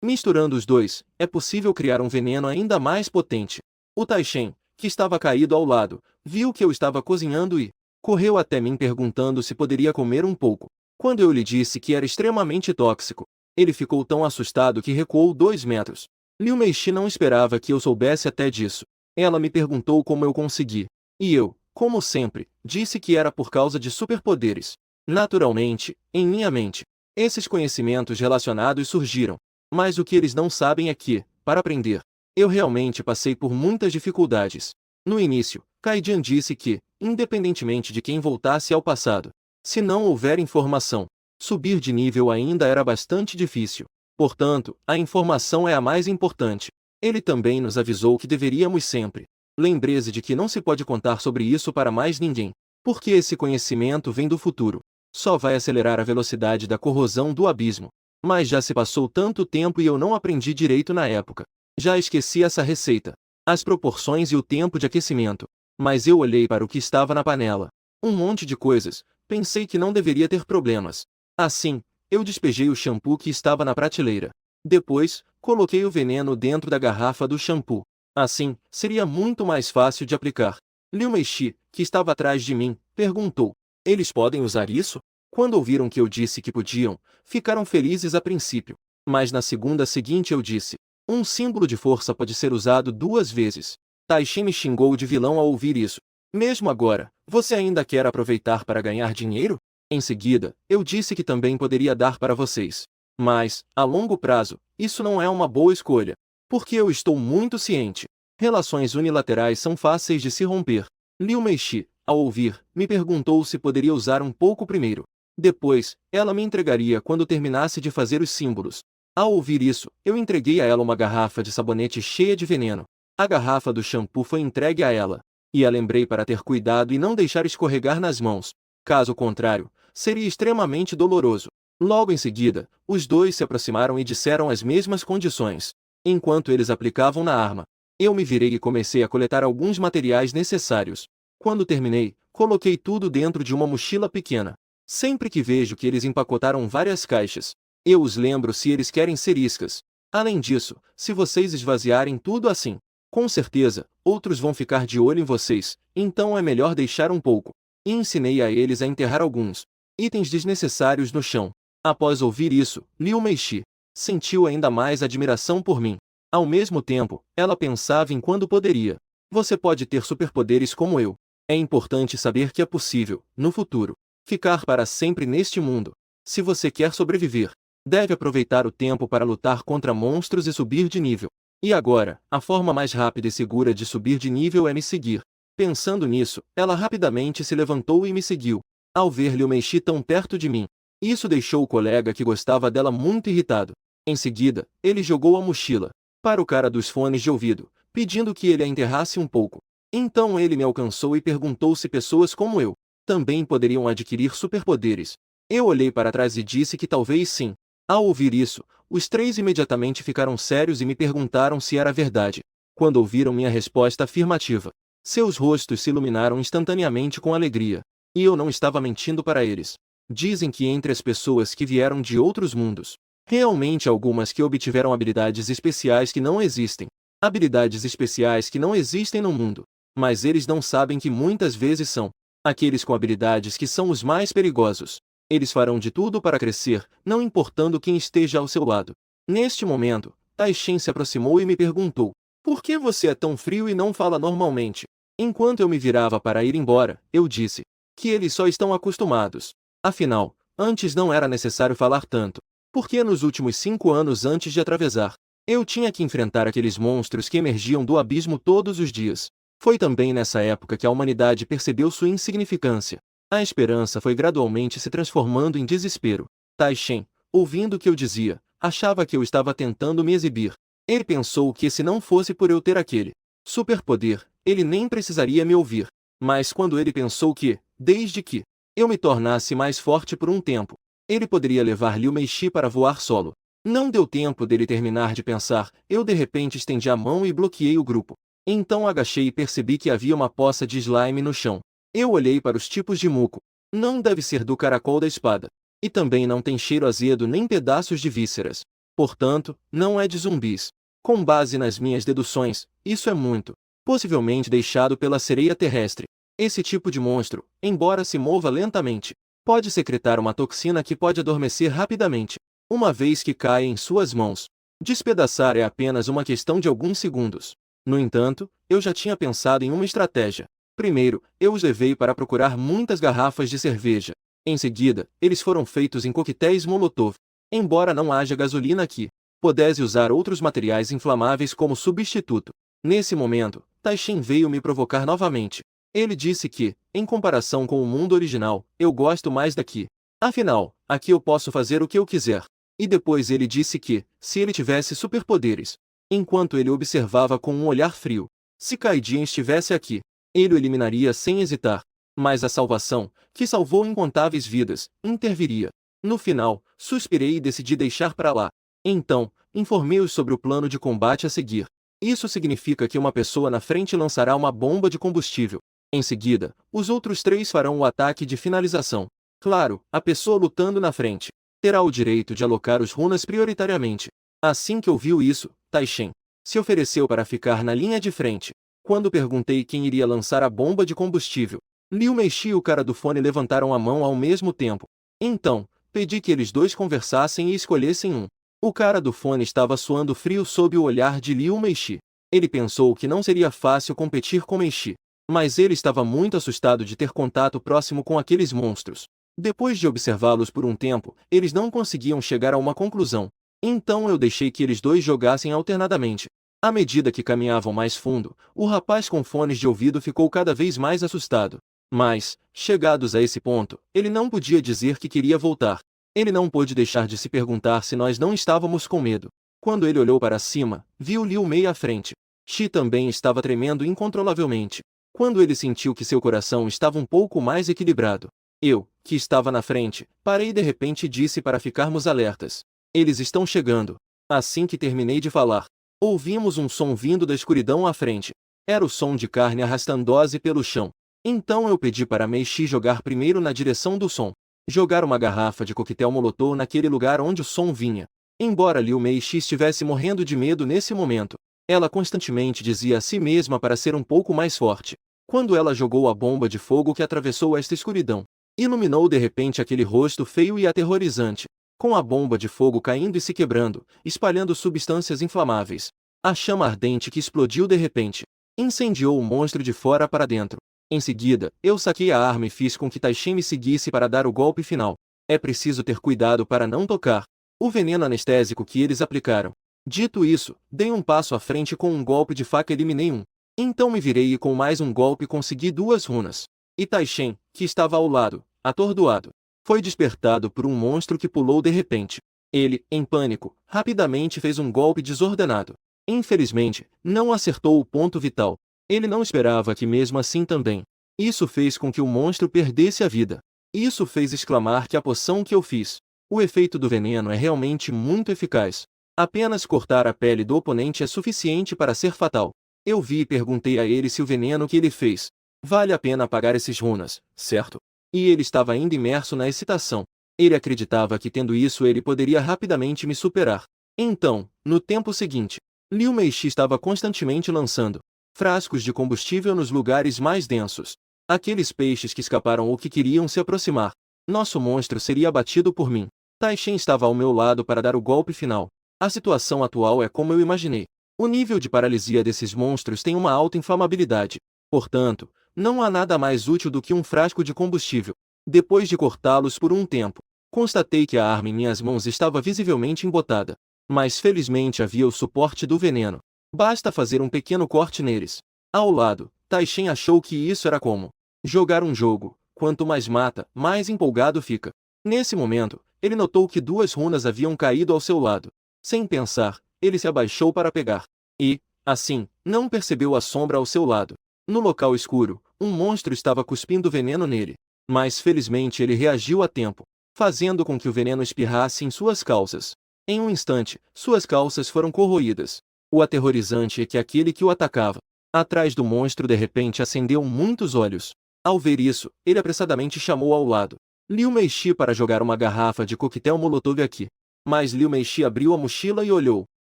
Misturando os dois, é possível criar um veneno ainda mais potente. O Taishen, que estava caído ao lado, viu que eu estava cozinhando e correu até mim perguntando se poderia comer um pouco. Quando eu lhe disse que era extremamente tóxico, ele ficou tão assustado que recuou 2 metros. Liu Meixi não esperava que eu soubesse até disso. Ela me perguntou como eu consegui. E eu, como sempre, disse que era por causa de superpoderes. Naturalmente, em minha mente, esses conhecimentos relacionados surgiram. Mas o que eles não sabem é que, para aprender, eu realmente passei por muitas dificuldades. No início, Kaidian disse que, independentemente de quem voltasse ao passado, se não houver informação, subir de nível ainda era bastante difícil. Portanto, a informação é a mais importante. Ele também nos avisou que deveríamos sempre lembre-se de que não se pode contar sobre isso para mais ninguém, porque esse conhecimento vem do futuro. Só vai acelerar a velocidade da corrosão do abismo. Mas já se passou tanto tempo e eu não aprendi direito na época. Já esqueci essa receita, as proporções e o tempo de aquecimento. Mas eu olhei para o que estava na panela. Um monte de coisas. Pensei que não deveria ter problemas. Assim, eu despejei o shampoo que estava na prateleira. Depois, coloquei o veneno dentro da garrafa do shampoo. Assim, seria muito mais fácil de aplicar. Liu Meixi, que estava atrás de mim, perguntou: eles podem usar isso? Quando ouviram que eu disse que podiam, ficaram felizes a princípio. Mas na segunda seguinte eu disse: um símbolo de força pode ser usado 2 vezes. Taishin me xingou de vilão ao ouvir isso. Mesmo agora, você ainda quer aproveitar para ganhar dinheiro? Em seguida, eu disse que também poderia dar para vocês. Mas, a longo prazo, isso não é uma boa escolha. Porque eu estou muito ciente. Relações unilaterais são fáceis de se romper. Liu Meixi, ao ouvir, me perguntou se poderia usar um pouco primeiro. Depois, ela me entregaria quando terminasse de fazer os símbolos. Ao ouvir isso, eu entreguei a ela uma garrafa de sabonete cheia de veneno. A garrafa do shampoo foi entregue a ela. E a lembrei para ter cuidado e não deixar escorregar nas mãos. Caso contrário, seria extremamente doloroso. Logo em seguida, os dois se aproximaram e disseram as mesmas condições. Enquanto eles aplicavam na arma, eu me virei e comecei a coletar alguns materiais necessários. Quando terminei, coloquei tudo dentro de uma mochila pequena. Sempre que vejo que eles empacotaram várias caixas, eu os lembro se eles querem ser iscas. Além disso, se vocês esvaziarem tudo assim, com certeza, outros vão ficar de olho em vocês, então é melhor deixar um pouco. E ensinei a eles a enterrar alguns itens desnecessários no chão. Após ouvir isso, Liu Meixi sentiu ainda mais admiração por mim. Ao mesmo tempo, ela pensava em quando poderia. Você pode ter superpoderes como eu. É importante saber que é possível, no futuro, ficar para sempre neste mundo. Se você quer sobreviver, deve aproveitar o tempo para lutar contra monstros e subir de nível. E agora, a forma mais rápida e segura de subir de nível é me seguir. Pensando nisso, ela rapidamente se levantou e me seguiu. Ao ver Liu Meixi tão perto de mim, isso deixou o colega que gostava dela muito irritado. Em seguida, ele jogou a mochila para o cara dos fones de ouvido, pedindo que ele a enterrasse um pouco. Então ele me alcançou e perguntou se pessoas como eu também poderiam adquirir superpoderes. Eu olhei para trás e disse que talvez sim. Ao ouvir isso, os 3 imediatamente ficaram sérios e me perguntaram se era verdade. Quando ouviram minha resposta afirmativa, seus rostos se iluminaram instantaneamente com alegria. E eu não estava mentindo para eles. Dizem que entre as pessoas que vieram de outros mundos, realmente algumas que obtiveram habilidades especiais que não existem. Habilidades especiais que não existem no mundo. Mas eles não sabem que muitas vezes são aqueles com habilidades que são os mais perigosos. Eles farão de tudo para crescer, não importando quem esteja ao seu lado. Neste momento, Taishin se aproximou e me perguntou: por que você é tão frio e não fala normalmente? Enquanto eu me virava para ir embora, eu disse que eles só estão acostumados. Afinal, antes não era necessário falar tanto. Porque nos últimos 5 anos antes de atravessar, eu tinha que enfrentar aqueles monstros que emergiam do abismo todos os dias. Foi também nessa época que a humanidade percebeu sua insignificância. A esperança foi gradualmente se transformando em desespero. Taishin, ouvindo o que eu dizia, achava que eu estava tentando me exibir. Ele pensou que se não fosse por eu ter aquele superpoder, ele nem precisaria me ouvir. Mas quando ele pensou que, desde que eu me tornasse mais forte por um tempo, ele poderia levar Liu Meixi para voar solo. Não deu tempo dele terminar de pensar, eu de repente estendi a mão e bloqueei o grupo. Então agachei e percebi que havia uma poça de slime no chão. Eu olhei para os tipos de muco Não deve ser do caracol da espada. E também não tem cheiro azedo nem pedaços de vísceras. Portanto, não é de zumbis. Com base nas minhas deduções, isso é muito, possivelmente deixado pela sereia terrestre. Esse tipo de monstro, embora se mova lentamente, pode secretar uma toxina que pode adormecer rapidamente, uma vez que cai em suas mãos. Despedaçar é apenas uma questão de alguns segundos. No entanto, eu já tinha pensado em uma estratégia. Primeiro, eu os levei para procurar muitas garrafas de cerveja. Em seguida, eles foram feitos em coquetéis Molotov. Embora não haja gasolina aqui, pudesse usar outros materiais inflamáveis como substituto. Nesse momento, Taishin veio me provocar novamente. Ele disse que, em comparação com o mundo original, eu gosto mais daqui. Afinal, aqui eu posso fazer o que eu quiser. E depois ele disse que, se ele tivesse superpoderes, enquanto ele observava com um olhar frio, se Kaidin estivesse aqui, ele o eliminaria sem hesitar. Mas a salvação, que salvou incontáveis vidas, interviria. No final, suspirei e decidi deixar para lá. Então, informei-os sobre o plano de combate a seguir. Isso significa que uma pessoa na frente lançará uma bomba de combustível. Em seguida, os outros 3 farão o ataque de finalização. Claro, a pessoa lutando na frente terá o direito de alocar os runas prioritariamente. Assim que ouviu isso, Taishin se ofereceu para ficar na linha de frente. Quando perguntei quem iria lançar a bomba de combustível, Liu Meixi e o cara do fone levantaram a mão ao mesmo tempo. Então, pedi que eles dois conversassem e escolhessem um. O cara do fone estava suando frio sob o olhar de Liu Meixi. Ele pensou que não seria fácil competir com Meixi, mas ele estava muito assustado de ter contato próximo com aqueles monstros. Depois de observá-los por um tempo, eles não conseguiam chegar a uma conclusão. Então eu deixei que eles dois jogassem alternadamente. À medida que caminhavam mais fundo, o rapaz com fones de ouvido ficou cada vez mais assustado. Mas, chegados a esse ponto, ele não podia dizer que queria voltar. Ele não pôde deixar de se perguntar se nós não estávamos com medo. Quando ele olhou para cima, viu Liu Mei à frente. Shi também estava tremendo incontrolavelmente. Quando ele sentiu que seu coração estava um pouco mais equilibrado, eu, que estava na frente, parei de repente e disse para ficarmos alertas. Eles estão chegando. Assim que terminei de falar, ouvimos um som vindo da escuridão à frente. Era o som de carne arrastando-se pelo chão. Então eu pedi para Meixi jogar primeiro na direção do som. Jogar uma garrafa de coquetel Molotov naquele lugar onde o som vinha. Embora Liu Meixi estivesse morrendo de medo nesse momento, ela constantemente dizia a si mesma para ser um pouco mais forte. Quando ela jogou a bomba de fogo que atravessou esta escuridão, iluminou de repente aquele rosto feio e aterrorizante, com a bomba de fogo caindo e se quebrando, espalhando substâncias inflamáveis. A chama ardente que explodiu de repente incendiou o monstro de fora para dentro. Em seguida, eu saquei a arma e fiz com que Taishin me seguisse para dar o golpe final. É preciso ter cuidado para não tocar o veneno anestésico que eles aplicaram. Dito isso, dei um passo à frente e com um golpe de faca eliminei um. Então me virei e com mais um golpe consegui 2 runas. E Taishin, que estava ao lado, atordoado, foi despertado por um monstro que pulou de repente. Ele, em pânico, rapidamente fez um golpe desordenado. Infelizmente, não acertou o ponto vital. Ele não esperava que mesmo assim também. Isso fez com que o monstro perdesse a vida. Isso fez exclamar que a poção que eu fiz. O efeito do veneno é realmente muito eficaz. Apenas cortar a pele do oponente é suficiente para ser fatal. Eu vi e perguntei a ele se o veneno que ele fez vale a pena pagar esses runas, certo? E ele estava ainda imerso na excitação. Ele acreditava que tendo isso ele poderia rapidamente me superar. Então, no tempo seguinte, Liu Meixi estava constantemente lançando frascos de combustível nos lugares mais densos. Aqueles peixes que escaparam ou que queriam se aproximar. Nosso monstro seria abatido por mim. Taishin estava ao meu lado para dar o golpe final. A situação atual é como eu imaginei. O nível de paralisia desses monstros tem uma alta inflamabilidade. Portanto, não há nada mais útil do que um frasco de combustível. Depois de cortá-los por um tempo, constatei que a arma em minhas mãos estava visivelmente embotada. Mas felizmente havia o suporte do veneno. Basta fazer um pequeno corte neles. Ao lado, Taishin achou que isso era como jogar um jogo. Quanto mais mata, mais empolgado fica. Nesse momento, ele notou que 2 runas haviam caído ao seu lado. Sem pensar, ele se abaixou para pegar. E, assim, não percebeu a sombra ao seu lado. No local escuro, um monstro estava cuspindo veneno nele. Mas felizmente ele reagiu a tempo, fazendo com que o veneno espirrasse em suas calças. Em um instante, suas calças foram corroídas. O aterrorizante é que aquele que o atacava, atrás do monstro de repente acendeu muitos olhos. Ao ver isso, ele apressadamente chamou ao lado Liu Meixi para jogar uma garrafa de coquetel Molotov aqui. Mas Liu Meixi abriu a mochila e olhou.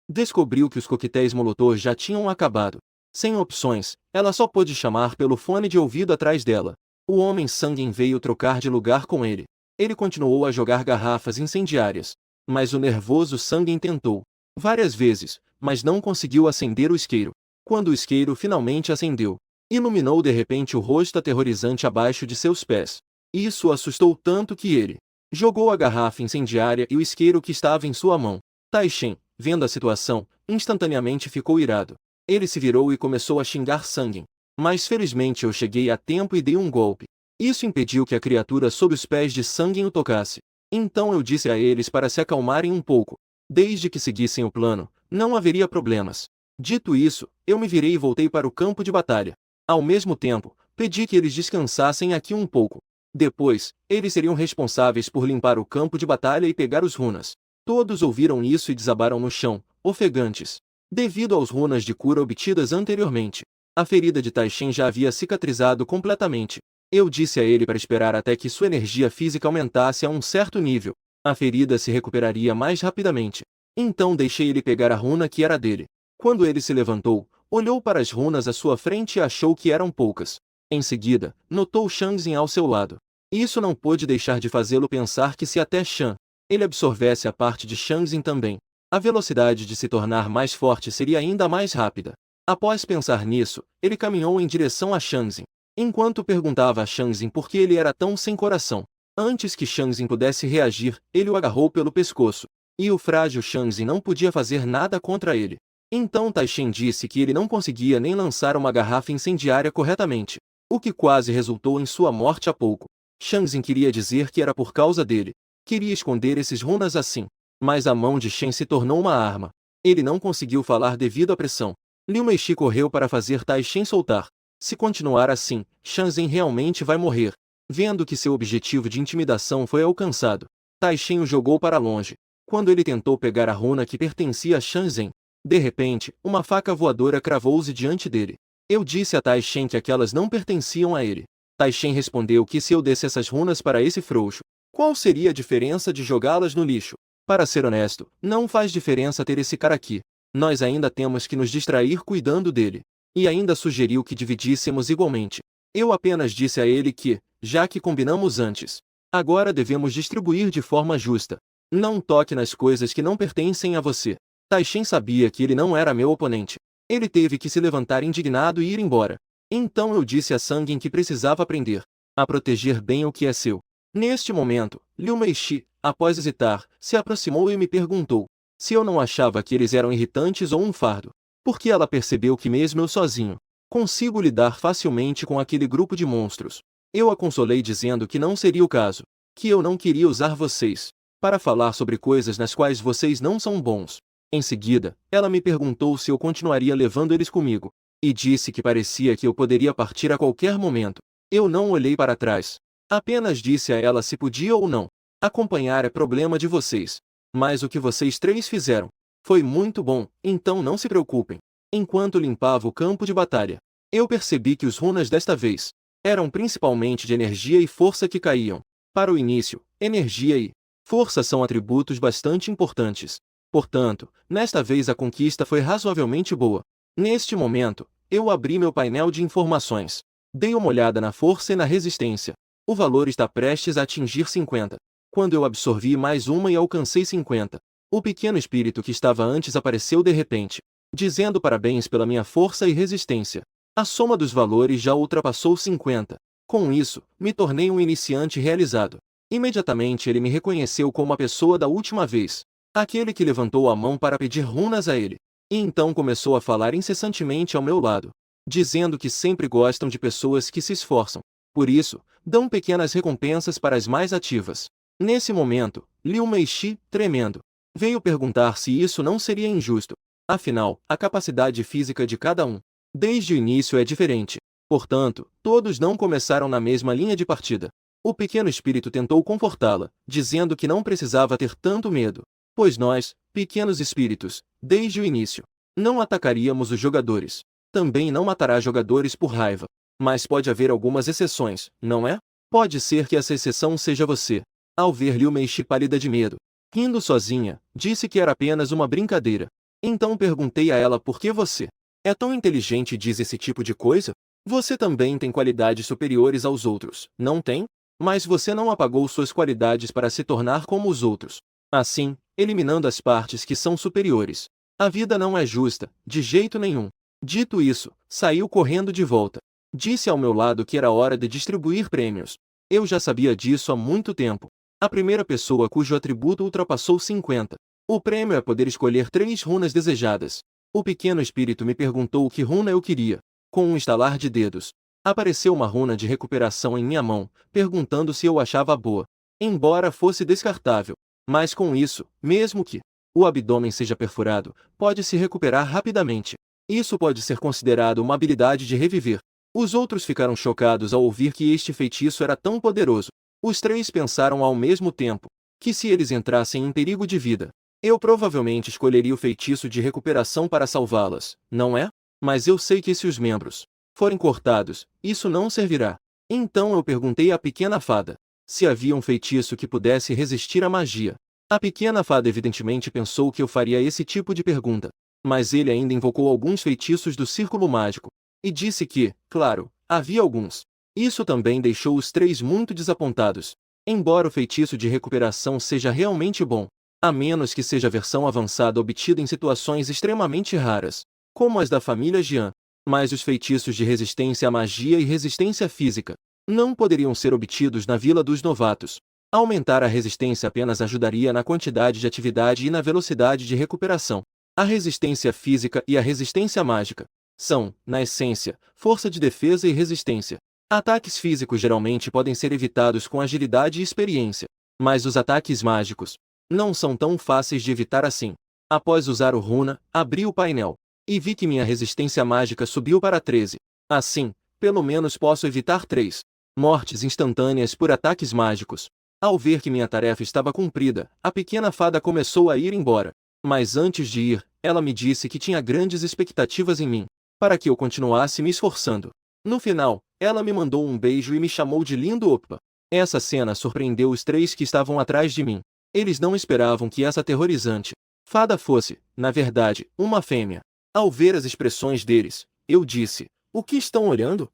Descobriu que os coquetéis Molotov já tinham acabado. Sem opções, ela só pôde chamar pelo fone de ouvido atrás dela. O homem Sanguin veio trocar de lugar com ele. Ele continuou a jogar garrafas incendiárias. Mas o nervoso Sanguin tentou várias vezes, mas não conseguiu acender o isqueiro. Quando o isqueiro finalmente acendeu, iluminou de repente o rosto aterrorizante abaixo de seus pés. Isso o assustou tanto que ele jogou a garrafa incendiária e o isqueiro que estava em sua mão. Tai Shen, vendo a situação, instantaneamente ficou irado. Ele se virou e começou a xingar Sanguin. Mas felizmente eu cheguei a tempo e dei um golpe. Isso impediu que a criatura sob os pés de Sanguin o tocasse. Então eu disse a eles para se acalmarem um pouco. Desde que seguissem o plano, não haveria problemas. Dito isso, eu me virei e voltei para o campo de batalha. Ao mesmo tempo, pedi que eles descansassem aqui um pouco. Depois, eles seriam responsáveis por limpar o campo de batalha e pegar os runas. Todos ouviram isso e desabaram no chão, ofegantes. Devido aos runas de cura obtidas anteriormente, a ferida de Tai Shen já havia cicatrizado completamente. Eu disse a ele para esperar até que sua energia física aumentasse a um certo nível. A ferida se recuperaria mais rapidamente. Então deixei ele pegar a runa que era dele. Quando ele se levantou, olhou para as runas à sua frente e achou que eram poucas. Em seguida, notou Shang ao seu lado. Isso não pôde deixar de fazê-lo pensar que se até Shan, ele absorvesse a parte de Shang também, a velocidade de se tornar mais forte seria ainda mais rápida. Após pensar nisso, ele caminhou em direção a Shang. Enquanto perguntava a Shang por que ele era tão sem coração. Antes que Shang pudesse reagir, ele o agarrou pelo pescoço. E o frágil Shang não podia fazer nada contra ele. Então Tai Shen disse que ele não conseguia nem lançar uma garrafa incendiária corretamente, o que quase resultou em sua morte há pouco. Shang queria dizer que era por causa dele. Queria esconder esses runas assim. Mas a mão de Shen se tornou uma arma. Ele não conseguiu falar devido à pressão. Liu Meixi correu para fazer Tai Shen soltar. Se continuar assim, Shang realmente vai morrer. Vendo que seu objetivo de intimidação foi alcançado, Tai Shen o jogou para longe. Quando ele tentou pegar a runa que pertencia a Shang, de repente, uma faca voadora cravou-se diante dele. Eu disse a Tai Shen que aquelas não pertenciam a ele. Tai Shen respondeu que se eu desse essas runas para esse frouxo, qual seria a diferença de jogá-las no lixo? Para ser honesto, não faz diferença ter esse cara aqui. Nós ainda temos que nos distrair cuidando dele. E ainda sugeriu que dividíssemos igualmente. Eu apenas disse a ele que, já que combinamos antes, agora devemos distribuir de forma justa. Não toque nas coisas que não pertencem a você. Tai Shen sabia que ele não era meu oponente. Ele teve que se levantar indignado e ir embora. Então eu disse a Sanguin que precisava aprender a proteger bem o que é seu. Neste momento, Liu Meixi, após hesitar, se aproximou e me perguntou se eu não achava que eles eram irritantes ou um fardo. Porque ela percebeu que mesmo eu sozinho, consigo lidar facilmente com aquele grupo de monstros. Eu a consolei dizendo que não seria o caso, que eu não queria usar vocês para falar sobre coisas nas quais vocês não são bons. Em seguida, ela me perguntou se eu continuaria levando eles comigo, e disse que parecia que eu poderia partir a qualquer momento. Eu não olhei para trás. Apenas disse a ela se podia ou não. Acompanhar é problema de vocês. Mas o que vocês três fizeram foi muito bom, então não se preocupem. Enquanto limpava o campo de batalha, eu percebi que os runas desta vez eram principalmente de energia e força que caíam. Para o início, energia e força são atributos bastante importantes. Portanto, nesta vez a conquista foi razoavelmente boa. Neste momento, eu abri meu painel de informações. Dei uma olhada na força e na resistência. O valor está prestes a atingir 50. Quando eu absorvi mais uma e alcancei 50, o pequeno espírito que estava antes apareceu de repente, dizendo parabéns pela minha força e resistência. A soma dos valores já ultrapassou 50. Com isso, me tornei um iniciante realizado. Imediatamente ele me reconheceu como a pessoa da última vez, aquele que levantou a mão para pedir runas a ele. E então começou a falar incessantemente ao meu lado, dizendo que sempre gostam de pessoas que se esforçam. Por isso, dão pequenas recompensas para as mais ativas. Nesse momento, Liu Meixi, tremendo, veio perguntar se isso não seria injusto. Afinal, a capacidade física de cada um, desde o início é diferente. Portanto, todos não começaram na mesma linha de partida. O pequeno espírito tentou confortá-la, dizendo que não precisava ter tanto medo, pois nós, pequenos espíritos, desde o início, não atacaríamos os jogadores. Também não matará jogadores por raiva. Mas pode haver algumas exceções, não é? Pode ser que essa exceção seja você. Ao ver Liu Meixi pálida de medo, rindo sozinha, disse que era apenas uma brincadeira. Então perguntei a ela por que você é tão inteligente e diz esse tipo de coisa? Você também tem qualidades superiores aos outros, não tem? Mas você não apagou suas qualidades para se tornar como os outros. Assim, eliminando as partes que são superiores. A vida não é justa, de jeito nenhum. Dito isso, saiu correndo de volta. Disse ao meu lado que era hora de distribuir prêmios. Eu já sabia disso há muito tempo. A primeira pessoa cujo atributo ultrapassou 50. O prêmio é poder escolher 3 runas desejadas. O pequeno espírito me perguntou que runa eu queria. Com um estalar de dedos, apareceu uma runa de recuperação em minha mão, perguntando se eu achava boa. Embora fosse descartável. Mas com isso, mesmo que o abdômen seja perfurado, pode se recuperar rapidamente. Isso pode ser considerado uma habilidade de reviver. Os outros ficaram chocados ao ouvir que este feitiço era tão poderoso. Os 3 pensaram ao mesmo tempo que se eles entrassem em perigo de vida, eu provavelmente escolheria o feitiço de recuperação para salvá-las, não é? Mas eu sei que se os membros forem cortados, isso não servirá. Então eu perguntei à pequena fada se havia um feitiço que pudesse resistir à magia. A pequena fada evidentemente pensou que eu faria esse tipo de pergunta, mas ele ainda invocou alguns feitiços do círculo mágico, e disse que, claro, havia alguns. Isso também deixou os 3 muito desapontados. Embora o feitiço de recuperação seja realmente bom, a menos que seja a versão avançada obtida em situações extremamente raras, como as da família Jian, mas os feitiços de resistência à magia e resistência física não poderiam ser obtidos na Vila dos Novatos. Aumentar a resistência apenas ajudaria na quantidade de atividade e na velocidade de recuperação. A resistência física e a resistência mágica são, na essência, força de defesa e resistência. Ataques físicos geralmente podem ser evitados com agilidade e experiência, mas os ataques mágicos não são tão fáceis de evitar assim. Após usar o runa, abri o painel e vi que minha resistência mágica subiu para 13. Assim, pelo menos posso evitar 3 mortes instantâneas por ataques mágicos. Ao ver que minha tarefa estava cumprida, a pequena fada começou a ir embora. Mas antes de ir, ela me disse que tinha grandes expectativas em mim, para que eu continuasse me esforçando. No final, ela me mandou um beijo e me chamou de lindo opa. Essa cena surpreendeu os 3 que estavam atrás de mim. Eles não esperavam que essa aterrorizante fada fosse, na verdade, uma fêmea. Ao ver as expressões deles, eu disse: o que estão olhando?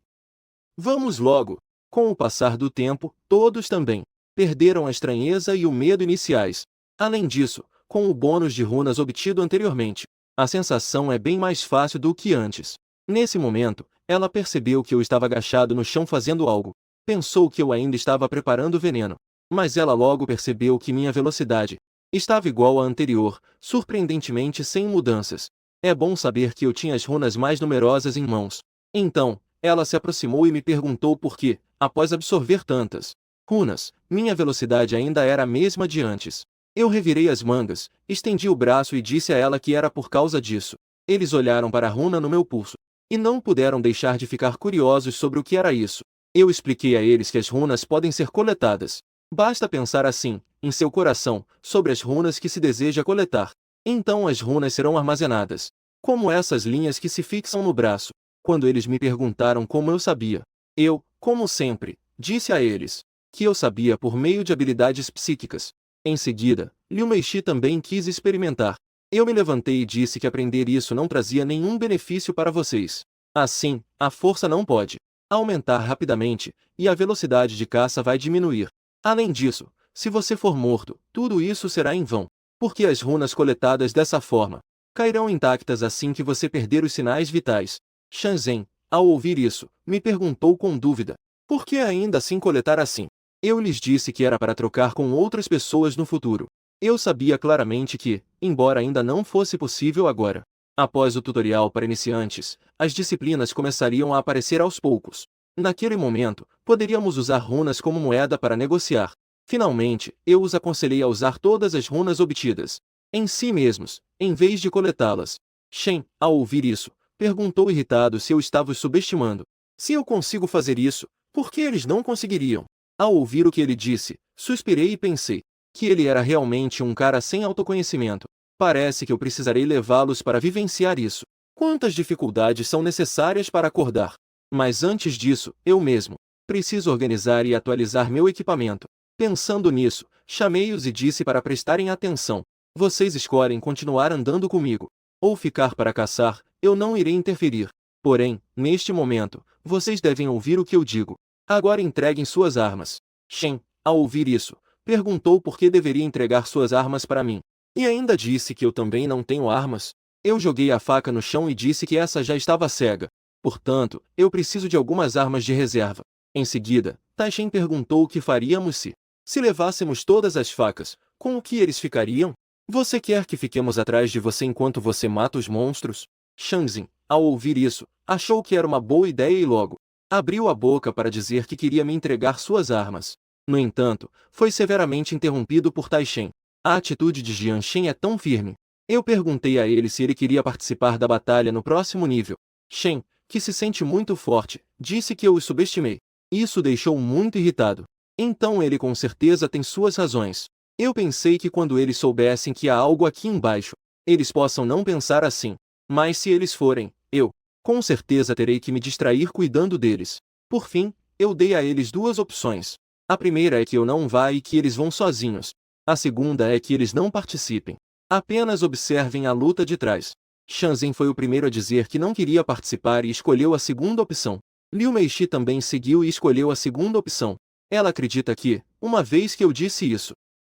Vamos logo. Com o passar do tempo, todos também perderam a estranheza e o medo iniciais. Além disso, com o bônus de runas obtido anteriormente, a sensação é bem mais fácil do que antes. Nesse momento, ela percebeu que eu estava agachado no chão fazendo algo. Pensou que eu ainda estava preparando o veneno. Mas ela logo percebeu que minha velocidade estava igual à anterior, surpreendentemente sem mudanças. É bom saber que eu tinha as runas mais numerosas em mãos. Então, ela se aproximou e me perguntou por que, após absorver tantas runas, minha velocidade ainda era a mesma de antes. Eu revirei as mangas, estendi o braço e disse a ela que era por causa disso. Eles olharam para a runa no meu pulso e não puderam deixar de ficar curiosos sobre o que era isso. Eu expliquei a eles que as runas podem ser coletadas. Basta pensar assim, em seu coração, sobre as runas que se deseja coletar. Então as runas serão armazenadas, como essas linhas que se fixam no braço. Quando eles me perguntaram como eu sabia, eu, como sempre, disse a eles que eu sabia por meio de habilidades psíquicas. Em seguida, Liu Meixi também quis experimentar. Eu me levantei e disse que aprender isso não trazia nenhum benefício para vocês. Assim, a força não pode aumentar rapidamente, e a velocidade de caça vai diminuir. Além disso, se você for morto, tudo isso será em vão, porque as runas coletadas dessa forma cairão intactas assim que você perder os sinais vitais. Shanzhen, ao ouvir isso, me perguntou com dúvida: por que ainda assim coletar assim? Eu lhes disse que era para trocar com outras pessoas no futuro. Eu sabia claramente que, embora ainda não fosse possível agora, após o tutorial para iniciantes, as disciplinas começariam a aparecer aos poucos. Naquele momento, poderíamos usar runas como moeda para negociar. Finalmente, eu os aconselhei a usar todas as runas obtidas em si mesmos, em vez de coletá-las. Shen, ao ouvir isso, perguntou irritado se eu estava os subestimando. Se eu consigo fazer isso, por que eles não conseguiriam? Ao ouvir o que ele disse, suspirei e pensei que ele era realmente um cara sem autoconhecimento. Parece que eu precisarei levá-los para vivenciar isso. Quantas dificuldades são necessárias para acordar? Mas antes disso, eu mesmo preciso organizar e atualizar meu equipamento. Pensando nisso, chamei-os e disse para prestarem atenção. Vocês escolhem continuar andando comigo, ou ficar para caçar, eu não irei interferir. Porém, neste momento, vocês devem ouvir o que eu digo. Agora entreguem suas armas. Shen, ao ouvir isso, perguntou por que deveria entregar suas armas para mim. E ainda disse que eu também não tenho armas. Eu joguei a faca no chão e disse que essa já estava cega. Portanto, eu preciso de algumas armas de reserva. Em seguida, Taishen perguntou o que faríamos se levássemos todas as facas, com o que eles ficariam? Você quer que fiquemos atrás de você enquanto você mata os monstros? Shangzhen, ao ouvir isso, achou que era uma boa ideia e logo abriu a boca para dizer que queria me entregar suas armas. No entanto, foi severamente interrompido por Taishen. A atitude de Jian Shen é tão firme. Eu perguntei a ele se ele queria participar da batalha no próximo nível. Shen, que se sente muito forte, disse que eu o subestimei. Isso deixou muito irritado. Então ele com certeza tem suas razões. Eu pensei que quando eles soubessem que há algo aqui embaixo, eles possam não pensar assim. Mas se eles forem, eu, com certeza terei que me distrair cuidando deles. Por fim, eu dei a eles duas opções. A primeira é que eu não vá e que eles vão sozinhos. A segunda é que eles não participem. Apenas observem a luta de trás. Shangzhen foi o primeiro a dizer que não queria participar e escolheu a segunda opção. Liu Meixi também seguiu e escolheu a segunda opção. Ela acredita que, uma vez que eu disse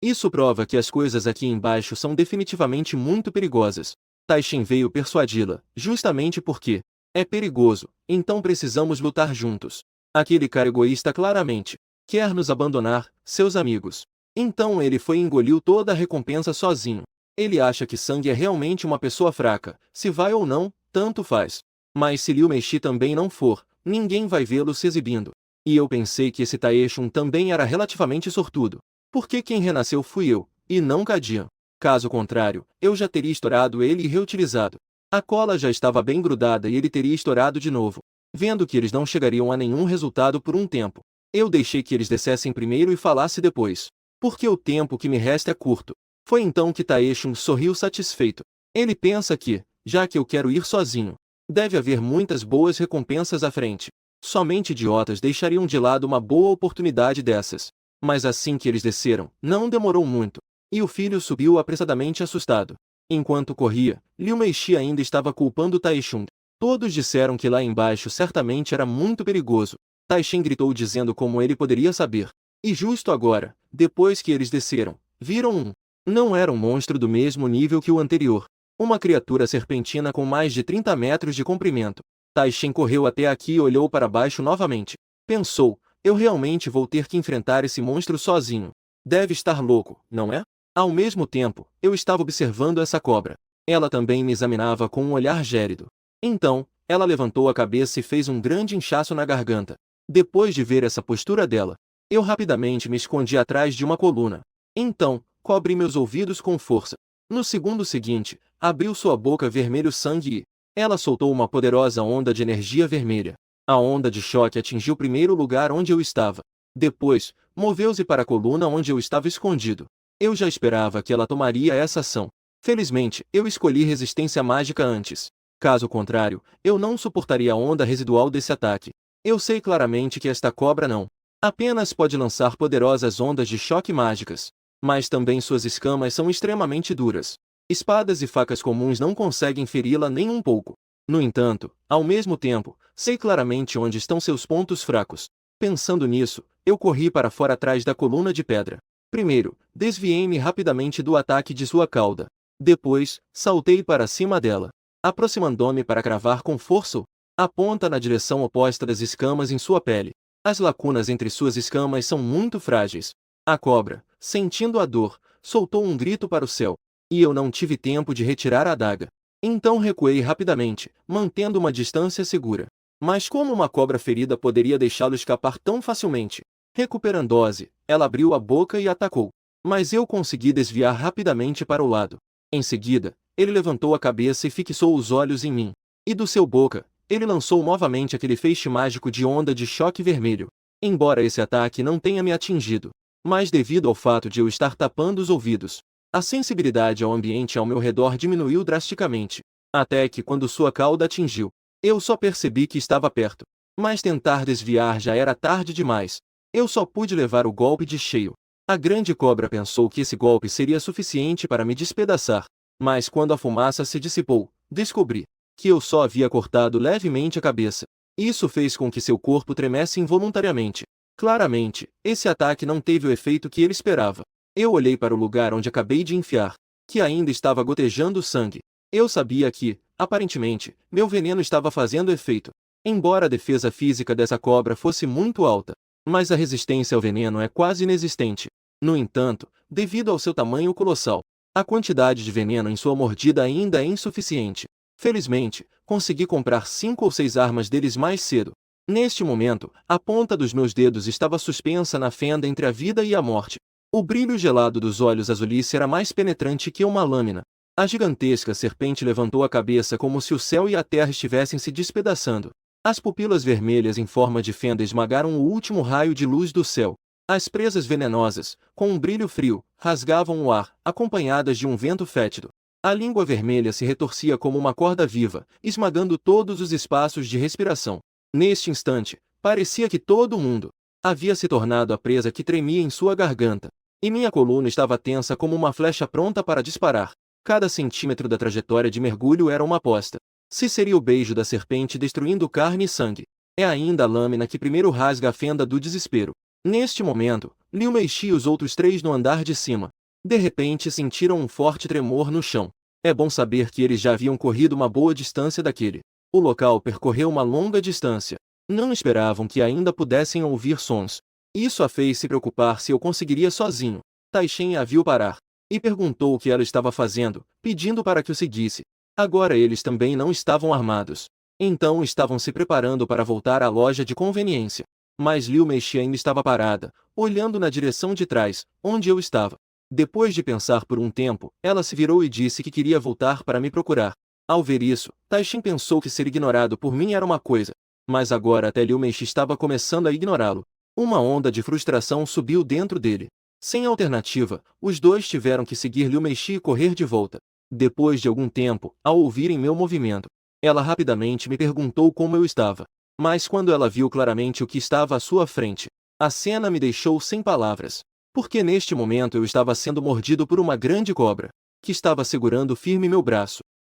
isso prova que as coisas aqui embaixo são definitivamente muito perigosas. Taishen veio persuadi-la, justamente porque é perigoso, então precisamos lutar juntos. Aquele cara egoísta claramente quer nos abandonar, seus amigos. Então ele foi e engoliu toda a recompensa sozinho. Ele acha que Sang é realmente uma pessoa fraca, se vai ou não, tanto faz. Mas se Liu Meixi também não for, ninguém vai vê-lo se exibindo. E eu pensei que esse Taeshun também era relativamente sortudo. Porque quem renasceu fui eu, e não Kadian. Caso contrário, eu já teria estourado ele e reutilizado. A cola já estava bem grudada e ele teria estourado de novo. Vendo que eles não chegariam a nenhum resultado por um tempo, eu deixei que eles descessem primeiro e falasse depois. Porque o tempo que me resta é curto. Foi então que Taeshun sorriu satisfeito. Ele pensa que, já que eu quero ir sozinho, deve haver muitas boas recompensas à frente. Somente idiotas deixariam de lado uma boa oportunidade dessas. Mas assim que eles desceram, não demorou muito. E o filho subiu apressadamente assustado. Enquanto corria, Liu Meixi ainda estava culpando Taishun. Todos disseram que lá embaixo certamente era muito perigoso. Taishen gritou dizendo como ele poderia saber. E justo agora, depois que eles desceram, viram um. Não era um monstro do mesmo nível que o anterior. Uma criatura serpentina com mais de 30 metros de comprimento. Taishen correu até aqui e olhou para baixo novamente. Pensou, eu realmente vou ter que enfrentar esse monstro sozinho. Deve estar louco, não é? Ao mesmo tempo, eu estava observando essa cobra. Ela também me examinava com um olhar gélido. Então, ela levantou a cabeça e fez um grande inchaço na garganta. Depois de ver essa postura dela, eu rapidamente me escondi atrás de uma coluna. Então, cobri meus ouvidos com força. No segundo seguinte, abriu sua boca vermelho sangue e ela soltou uma poderosa onda de energia vermelha. A onda de choque atingiu o primeiro lugar onde eu estava. Depois, moveu-se para a coluna onde eu estava escondido. Eu já esperava que ela tomaria essa ação. Felizmente, eu escolhi resistência mágica antes. Caso contrário, eu não suportaria a onda residual desse ataque. Eu sei claramente que esta cobra não apenas pode lançar poderosas ondas de choque mágicas, mas também suas escamas são extremamente duras. Espadas e facas comuns não conseguem feri-la nem um pouco. No entanto, ao mesmo tempo, sei claramente onde estão seus pontos fracos. Pensando nisso, eu corri para fora atrás da coluna de pedra. Primeiro, desviei-me rapidamente do ataque de sua cauda. Depois, saltei para cima dela, aproximando-me para cravar com força a ponta na direção oposta das escamas em sua pele. As lacunas entre suas escamas são muito frágeis. A cobra, sentindo a dor, soltou um grito para o céu, e eu não tive tempo de retirar a adaga. Então recuei rapidamente, mantendo uma distância segura. Mas como uma cobra ferida poderia deixá-lo escapar tão facilmente? Recuperando-se, ela abriu a boca e atacou. Mas eu consegui desviar rapidamente para o lado. Em seguida, ele levantou a cabeça e fixou os olhos em mim. E do seu boca, ele lançou novamente aquele feixe mágico de onda de choque vermelho. Embora esse ataque não tenha me atingido, mas devido ao fato de eu estar tapando os ouvidos, a sensibilidade ao ambiente ao meu redor diminuiu drasticamente. Até que quando sua cauda atingiu, eu só percebi que estava perto. Mas tentar desviar já era tarde demais. Eu só pude levar o golpe de cheio. A grande cobra pensou que esse golpe seria suficiente para me despedaçar. Mas quando a fumaça se dissipou, descobri que eu só havia cortado levemente a cabeça. Isso fez com que seu corpo tremesse involuntariamente. Claramente, esse ataque não teve o efeito que ele esperava. Eu olhei para o lugar onde acabei de enfiar, que ainda estava gotejando sangue. Eu sabia que, aparentemente, meu veneno estava fazendo efeito. Embora a defesa física dessa cobra fosse muito alta, mas a resistência ao veneno é quase inexistente. No entanto, devido ao seu tamanho colossal, a quantidade de veneno em sua mordida ainda é insuficiente. Felizmente, consegui comprar 5 ou 6 armas deles mais cedo. Neste momento, a ponta dos meus dedos estava suspensa na fenda entre a vida e a morte. O brilho gelado dos olhos azulice era mais penetrante que uma lâmina. A gigantesca serpente levantou a cabeça como se o céu e a terra estivessem se despedaçando. As pupilas vermelhas em forma de fenda esmagaram o último raio de luz do céu. As presas venenosas, com um brilho frio, rasgavam o ar, acompanhadas de um vento fétido. A língua vermelha se retorcia como uma corda viva, esmagando todos os espaços de respiração. Neste instante, parecia que todo mundo havia se tornado a presa que tremia em sua garganta. E minha coluna estava tensa como uma flecha pronta para disparar. Cada centímetro da trajetória de mergulho era uma aposta. Se seria o beijo da serpente destruindo carne e sangue, é ainda a lâmina que primeiro rasga a fenda do desespero. Neste momento, Liu Meixi e os outros 3 no andar de cima, de repente sentiram um forte tremor no chão. É bom saber que eles já haviam corrido uma boa distância daquele. O local percorreu uma longa distância. Não esperavam que ainda pudessem ouvir sons. Isso a fez se preocupar se eu conseguiria sozinho. Taishen a viu parar e perguntou o que ela estava fazendo, pedindo para que o seguisse. Agora eles também não estavam armados. Então estavam se preparando para voltar à loja de conveniência. Mas Liu Meixi ainda estava parada, olhando na direção de trás, onde eu estava. Depois de pensar por um tempo, ela se virou e disse que queria voltar para me procurar. Ao ver isso, Taishin pensou que ser ignorado por mim era uma coisa. Mas agora até Liu Meixi estava começando a ignorá-lo. Uma onda de frustração subiu dentro dele. Sem alternativa, os dois tiveram que seguir Liu Meixi e correr de volta. Depois de algum tempo, ao ouvirem meu movimento, ela rapidamente me perguntou como eu estava. Mas quando ela viu claramente o que estava à sua frente, a cena me deixou sem palavras. Porque neste momento eu estava sendo mordido por uma grande cobra, que estava segurando firme meu braço.